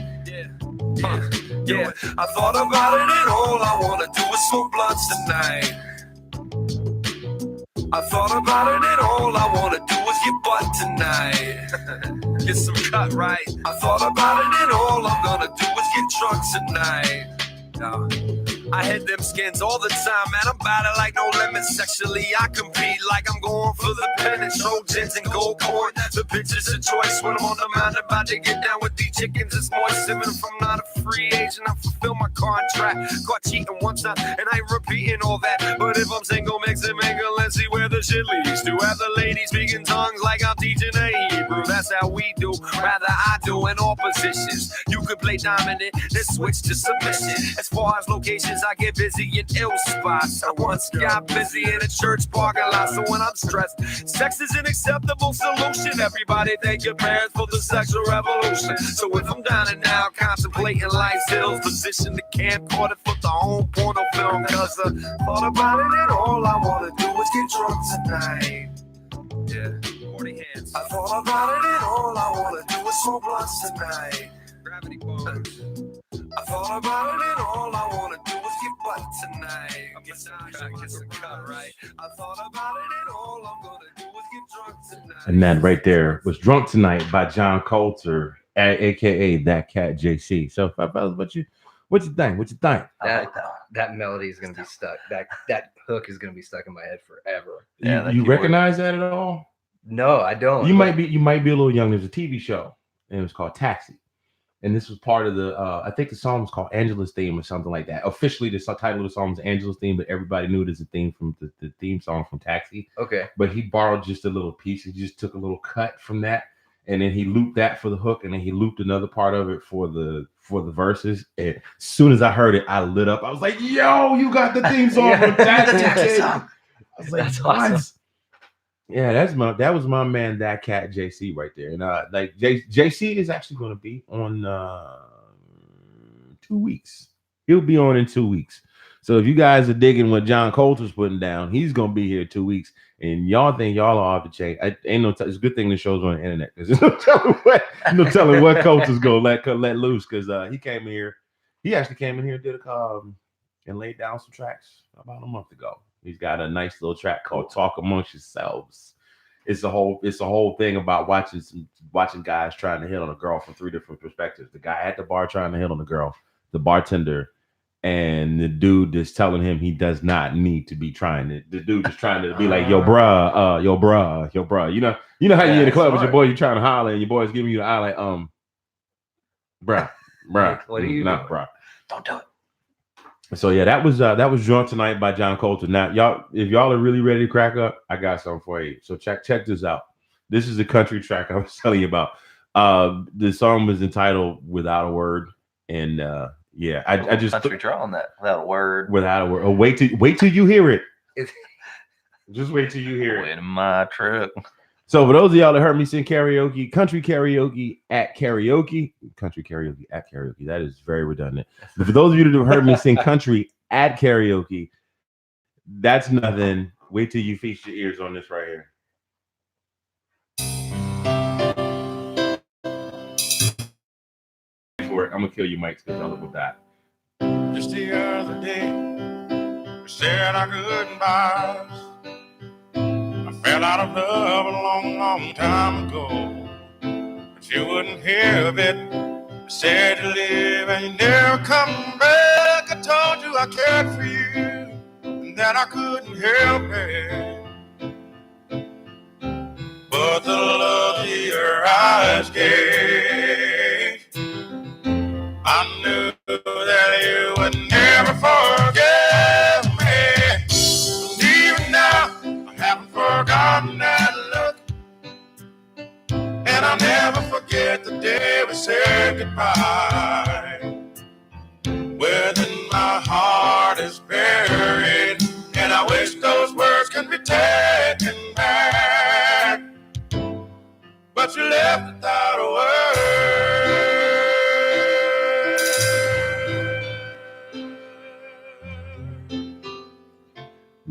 Yeah, I thought about it, and all I wanna do is smoke blunts tonight. I thought about it, and all I wanna do is get butt tonight. Get some cut, right? I thought about it, and all I'm gonna do is get drunk tonight. I hit them skins all the time, man. I'm about it like no limit. Sexually, I compete like I'm going for the pennant. Trojans and gold coin. The bitches of choice when I'm on the mountain, about to get down with these chickens. It's moist. Even if I'm not a free agent, I fulfill my contract. Caught cheating one time, and I ain't repeating all that. But if I'm single, mix it, mingle, let's see where the shit leads to. Have the ladies speaking tongues like I'm teaching a heap. girl, that's how we do. Rather I do in all positions. You could play dominant, then switch to submission. As far as locations, I get busy in ill spots. I once got busy in a church parking lot, so when I'm stressed, sex is an acceptable solution. Everybody thank your parents for the sexual revolution. So if I'm down and out, contemplating life's hills, position the camcorder for the home porno film. Cause I thought about it and all I wanna do is get drunk tonight. Yeah, 40 hands. I thought about it and all I wanna do is smoke blunts tonight. Gravity bars. I thought about it and all I wanna do is get butt tonight. I'm get some cut, right? I thought about it and all I'm gonna do is get drunk tonight. And that right there was Drunk Tonight by John Coulter, aka That Cat JC. So fellas, what you think? I like that one. That melody is gonna be stuck. That hook is gonna be stuck in my head forever. Yeah, that you keyboard. recognize that at all? No, I don't. You might be a little young. There's a TV show, and it was called Taxi, and this was part of the. I think the song was called Angela's Theme or something like that. Officially, the title of the song was Angela's Theme, but everybody knew it as a theme from the theme song from Taxi. Okay. But he borrowed just a little piece. He just took a little cut from that, and then he looped that for the hook, and then he looped another part of it for the verses. And as soon as I heard it, I lit up. I was like, "Yo, you got the theme song from Taxi!" I was like, That's "What?" awesome. Yeah, that was my man, That Cat JC right there. And like JC is actually going to be on 2 weeks. He'll be on in 2 weeks. So if you guys are digging what John Coulter's putting down, he's going to be here 2 weeks. And y'all think y'all are off the chain. It's a good thing the show's on the internet because there's no telling what Coulter's going to let loose. Because he actually came in here and did and laid down some tracks about a month ago. He's got a nice little track called "Talk Amongst Yourselves." It's a whole thing about watching guys trying to hit on a girl from 3 different perspectives. The guy at the bar trying to hit on the girl, the bartender, and the dude that's telling him he does not need to be trying to. The dude is trying to be like, yo, bruh. You know how you in the club with your boy, you trying to holler, and your boy's giving you the eye like, bruh. What are you not doing? bruh. Don't do it. So yeah, that was Drunk Tonight by John Coulter. Now, y'all, if y'all are really ready to crack up, I got something for you. So check this out. This is the country track I was telling you about. The song was entitled "Without a Word," and yeah, I just country draw on that without a word. Without a word. Oh, wait till you hear it. Just wait till you hear it. In my truck. So for those of y'all that heard me sing karaoke, country karaoke at karaoke. That is very redundant. But for those of you that have heard me sing country at karaoke, that's nothing. Wait till you feast your ears on this right here. I'm gonna kill you, Mike, because I'll look with that. Just the other day, we said our goodbyes. I fell out of love a long, long time ago, but you wouldn't hear of it. I said you live and you never come back. I told you I cared for you and that I couldn't help it. But the love your eyes gave, I knew that you would never forget me. And even now, I haven't forgotten that look. And I'll never forget the day we said goodbye. Within my heart is buried, and I wish those words could be taken back. But you left without a word.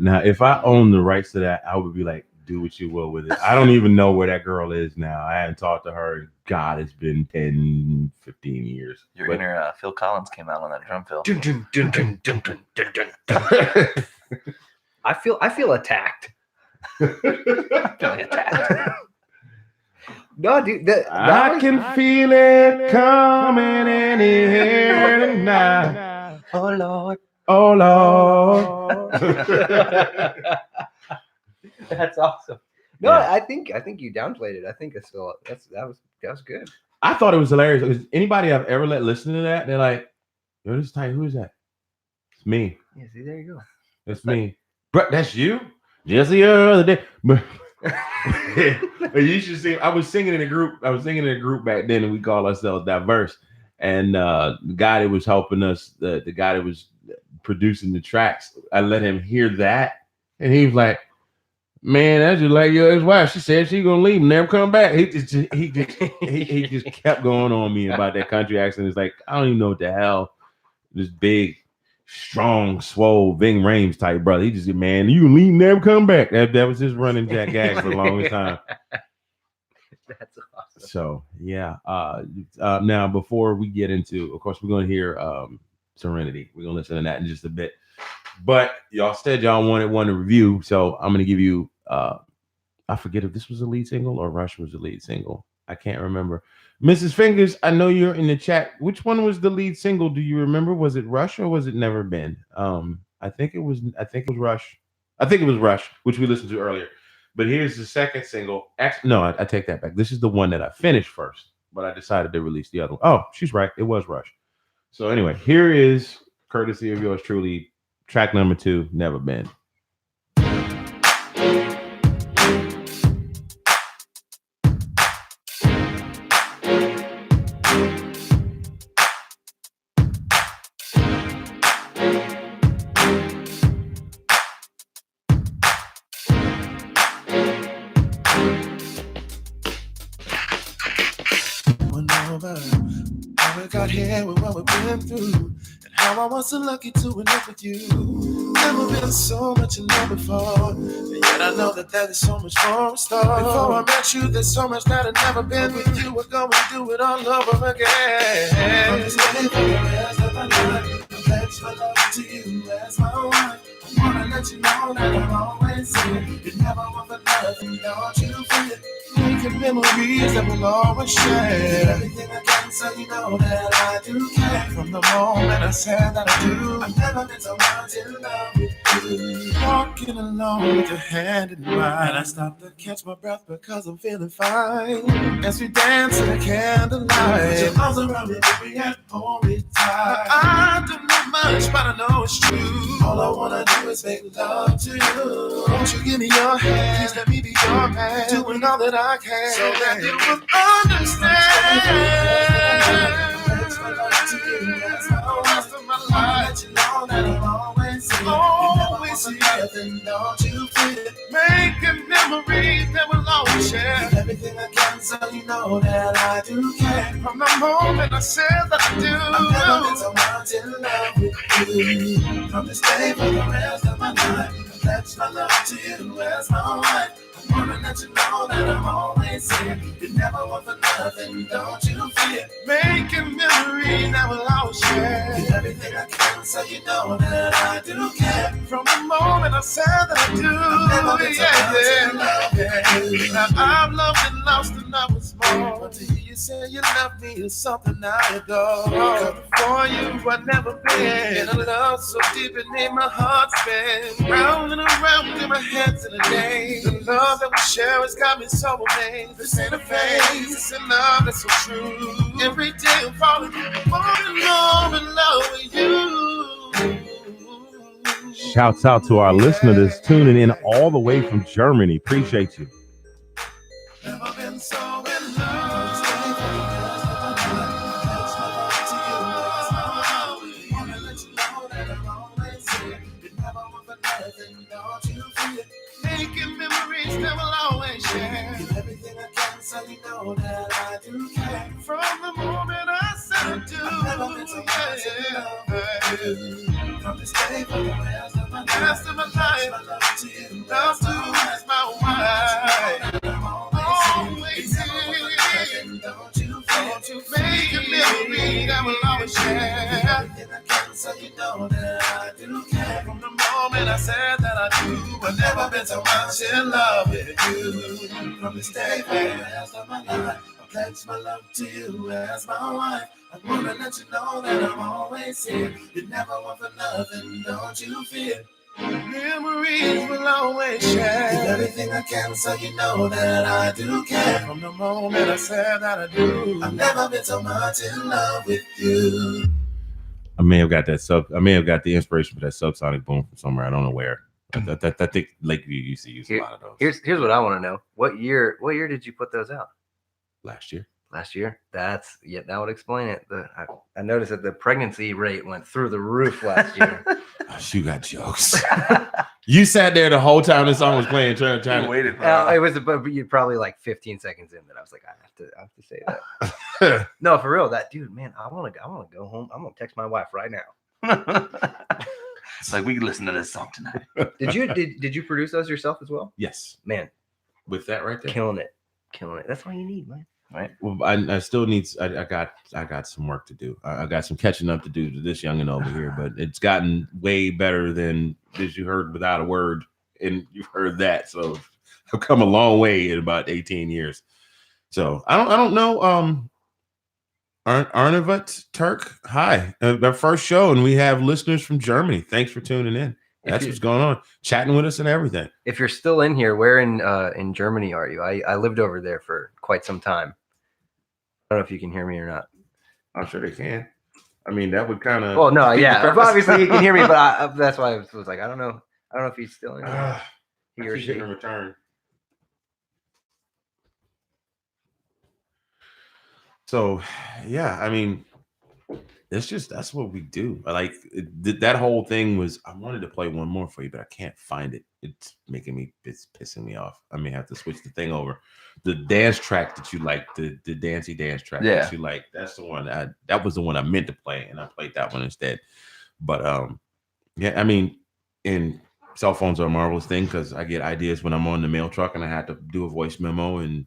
Now, if I owned the rights to that, I would be like, do what you will with it. I don't even know where that girl is now. I haven't talked to her. God, it's been 10, 15 years. Your inner Phil Collins came out on that drum fill. I feel attacked. Feeling attacked. No, dude. I can feel it coming in here tonight. Oh Lord. Oh Lord. That's awesome. No, yeah. I think you downplayed it. I think it's still that was good. I thought it was hilarious because anybody I've ever let listen to that, they're like, "Yo, this is tight. Who is that?" It's me. Yeah, see, there you go. It's me. But that's you. Just the other day. You should see. I was singing in a group. Back then, and we called ourselves Diverse. And the guy that was helping us, the guy that was producing the tracks, I let him hear that, and he was like, "Man, that's just like your ex-wife. She said she's gonna leave and never come back." He just kept going on me about that country accent. It's like, I don't even know what the hell this big, strong, swole Ving Rhames type brother. He just said, "Man, you leave, never come back." That was his running gag for the longest time. That's awesome. So yeah. Now before we get into, of course, we're gonna hear Serenity. We're gonna listen to that in just a bit. But y'all said y'all wanted one to review, so I'm gonna give you. I forget if this was the lead single or Rush was the lead single. I can't remember. Mrs. Fingers, I know you're in the chat. Which one was the lead single? Do you remember? Was it Rush or was it Never Been? I think it was Rush. I think it was Rush, which we listened to earlier. But here's the second single. Actually, no, I take that back. This is the one that I finished first, but I decided to release the other one. Oh, she's right. It was Rush. So anyway, here is, courtesy of yours truly, track number 2, Never Been. How we got here with what we've been through, and how I was so lucky to end up with you. Never been so much in love before, and yet I know that there is so much more in store. Before I met you, there's so much that I've never been with you. We're going to do it all over again. I'm just living for the rest of my life. I pledge my love to you as my wife. I wanna let you know that I'm always here. You never want for nothing, don't you feel it? Making memories that we'll always share. Everything I can, so you know that I do care. From the moment I said that I do, I've never been so much in love with you. Walking alone with your hand in mine, and I stop to catch my breath because I'm feeling fine. As we dance in the candlelight, put your arms around me, baby, and hold me tight. I don't know much, but I know it's true. All I wanna do is make love to you. Won't you give me your hand? Please let me be your man. Doing all that I can, so that you will understand. That's my love to you. That's my rest of my life. Let you know that I'm always here. Always here. Don't you feel it? Making memories that we'll always share. Everything I can, so you know that I do care. From the moment I said that I do, I've never been so much in love with you. From this day for the rest of my life, that's my love to you as my wife. I wanna let you know that I'm always here. You never want for nothing, don't you fear. Making memories that we'll always share. Do everything I can, so you know that I do care. From the moment I said that I do, I've never been so much in love with you. Now I've loved and lost and I was more. But to hear you say you love me is something I adore. Cause before you I've never been in a love so deep and in my heart's been round and around in my head's in a day. The love that we share has got me so amazed. This ain't a phase, it's a love that's so true. Every day I'm falling more in love with you. Shouts out to our listener that's tuning in all the way from Germany. Appreciate you. Never been so in love. Wanna let you know that I'm always here. You never want for nothing, don't you feel it? Making memories that we'll always share. Give everything I can, so you know that I do care. From the moment I said I do, I've never been so much in love with you. From this day for the rest of my life, rest of my life, my love to you, love to you is my wife. Always here, don't you make a memory that we'll always share. Everything I can, so you know that I do care. From the moment I said that I do, I've never been so much in love with you. From this day for the rest of my life, I pledge my love to you as my wife. I wanna let you know that I'm always here. You never want for nothing, don't you fear. Memories will always share. Give everything I can, so you know that I do care. From the moment I said that I do, I've never been so much in love with you. I may have got the inspiration for that subsonic boom from somewhere. I don't know where. I think Lakeview used to use a lot of those. Here's what I want to know. What year did you put those out? Last year. Last year? That would explain it. I noticed that the pregnancy rate went through the roof last year. You got jokes. You sat there the whole time this song was playing, trying to waited for it was you probably like 15 seconds in that I was like, I have to say that. No, for real, that dude, man, I want to go home. I'm gonna text my wife right now. It's like we can listen to this song tonight. Did you produce those yourself as well? Yes. Man, with that right there, killing it. That's all you need, man. Right. Well, I still need. I got some work to do. I got some catching up to do to this youngin' over here, but it's gotten way better than as you heard Without a Word, and you've heard that. So I've come a long way in about 18 years. So I don't know. Arnavat Turk, hi, our first show, and we have listeners from Germany. Thanks for tuning in. That's what's going on, chatting with us and everything. If you're still in here, where in Germany are you? I lived over there for quite some time. I don't know if you can hear me or not. I'm sure they can. I mean, that would kind of. Well, no, yeah, obviously you can hear me, but that's why I was like, I don't know if he's still in here. He or she. Return. So, yeah, I mean, that's what we do. Like that whole thing was. I wanted to play one more for you, but I can't find it. It's pissing me off. I may have to switch the thing over. The dance track that you like, the dancey dance track that you like, that's the one that was the one I meant to play, and I played that one instead. But yeah, I mean, and cell phones are a marvelous thing because I get ideas when I'm on the mail truck and I had to do a voice memo, and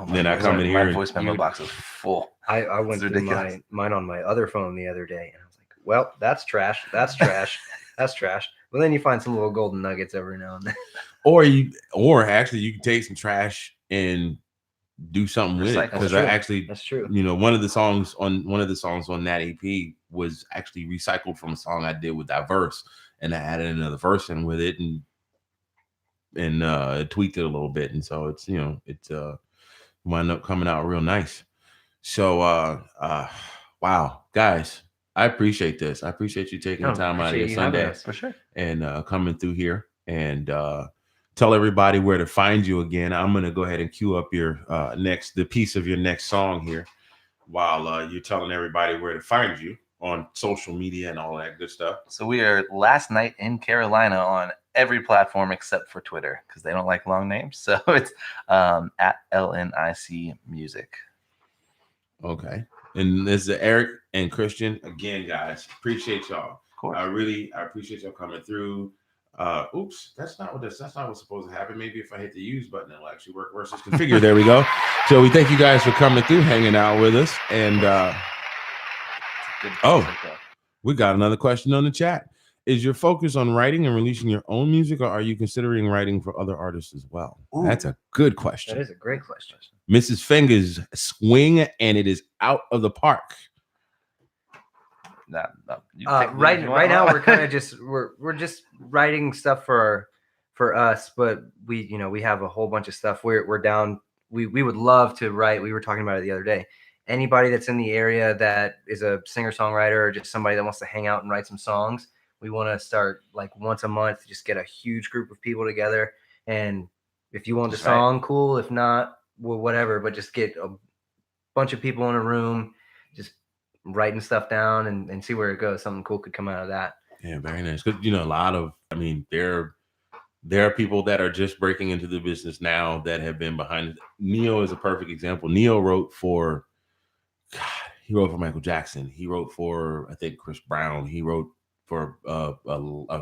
then I come in here. My voice memo box is full. I went through mine on my other phone the other day, and I was like, well, that's trash. That's trash. That's trash. Well, then you find some little golden nuggets every now and then. Or actually, you can take some trash and do something with it. Because that's true. You know, one of the songs on that EP was actually recycled from a song I did with Diverse, and I added another verse in with it and tweaked it a little bit, and so it's wound up coming out real nice. So wow, guys, I appreciate this. I appreciate you taking the time out of your Sunday for sure and coming through here and tell everybody where to find you again. I'm gonna go ahead and cue up your the piece of your next song here while you're telling everybody where to find you on social media and all that good stuff. So we are Last Night in Carolina on every platform except for Twitter because they don't like long names. So it's at LNIC Music. Okay. And this is Eric and Christian again, guys. Appreciate y'all. Of course. I appreciate y'all coming through. Oops, that's not what's supposed to happen. Maybe if I hit the use button, it'll actually work versus configure. There we go. So we thank you guys for coming through, hanging out with us. And we got another question on the chat. Is your focus on writing and releasing your own music, or are you considering writing for other artists as well? Ooh, that's a good question. That is a great question. Mrs. Fingers swing, and it is out of the park. Right now we're kind of just we're just writing stuff for us, but we have a whole bunch of stuff. We're down. We would love to write. We were talking about it the other day. Anybody that's in the area that is a singer-songwriter or just somebody that wants to hang out and write some songs, we want to start like once a month, just get a huge group of people together. And if you want the song, cool. If not, well, whatever. But just get a bunch of people in a room, just writing stuff down and see where it goes. Something cool could come out of that. Yeah, very nice. Because there are people that are just breaking into the business now that have been behind it. Neo is a perfect example. Neo wrote for Michael Jackson. He wrote for, I think, Chris Brown. He wrote for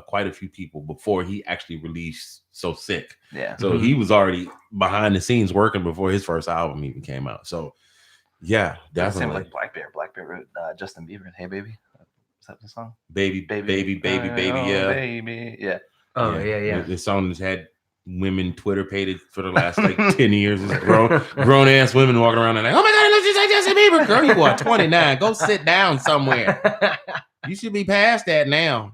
quite a few people before he actually released So Sick. Yeah. So he was already behind the scenes working before his first album even came out. So yeah, definitely. Same like Black Bear. Black Bear wrote Justin Bieber and Hey Baby. Is that the song? Baby, yeah. Baby, yeah. Oh yeah. The song has had women Twitter pated for the last like 10 years. It's grown ass women walking around and like, oh my God, let's just say Justin Bieber. Girl, you are 29. Go sit down somewhere. You should be past that now.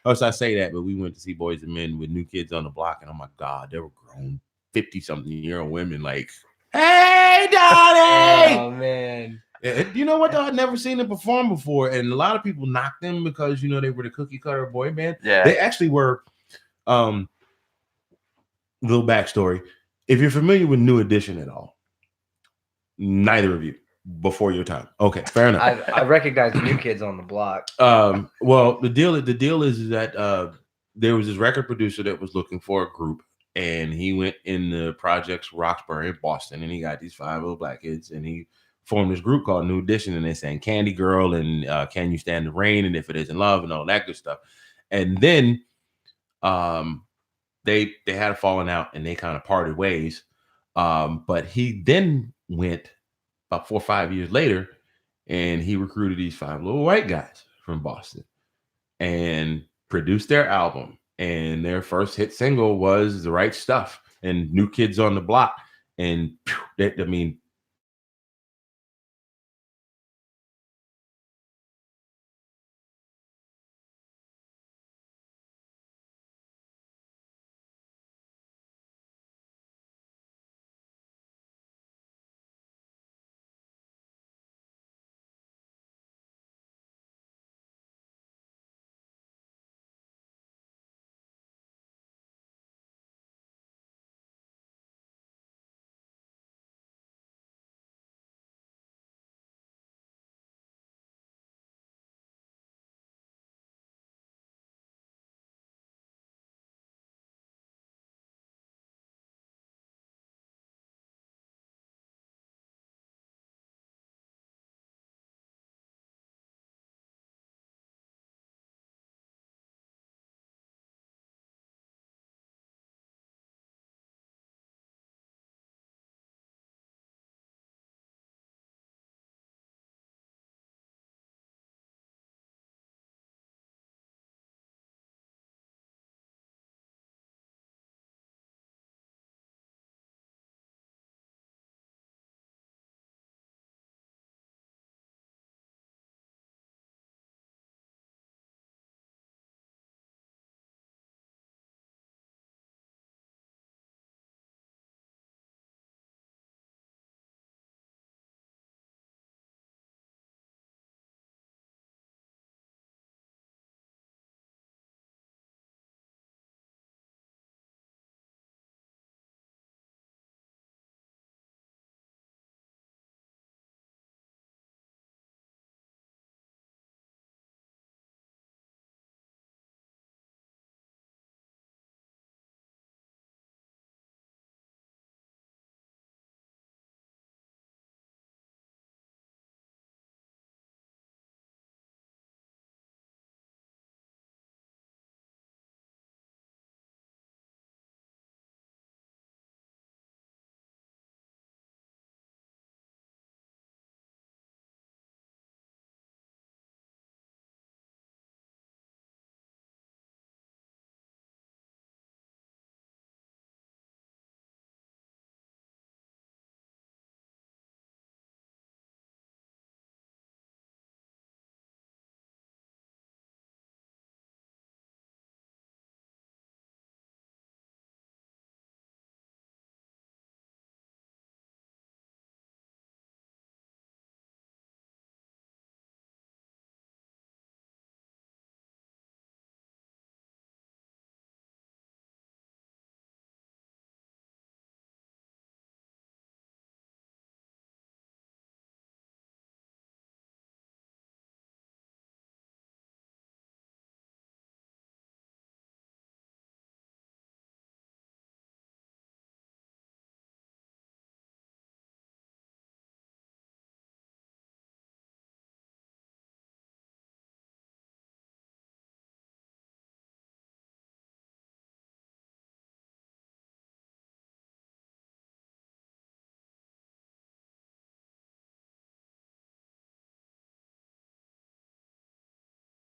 Oh, so I say that, but we went to see Boys and Men with New Kids on the Block, and oh my God, they were grown 50-something-year-old women like, hey, Donnie! Oh, man. You know what, though? I'd never seen them perform before, and a lot of people knocked them because, they were the cookie cutter boy band. Yeah. They actually were Little backstory. If you're familiar with New Edition at all, neither of you before your time. Okay, fair enough. I recognize New Kids on the Block. Well, the deal is that there was this record producer that was looking for a group, and he went in the projects Roxbury, Boston, and he got these 5 little black kids, and he formed this group called New Edition, and they sang Candy Girl and Can You Stand the Rain and If It Isn't Love and all that good stuff. And then they had a falling out and they kind of parted ways. But he then went about 4 or 5 years later, and he recruited these 5 little white guys from Boston and produced their album. And their first hit single was The Right Stuff and New Kids on the Block. And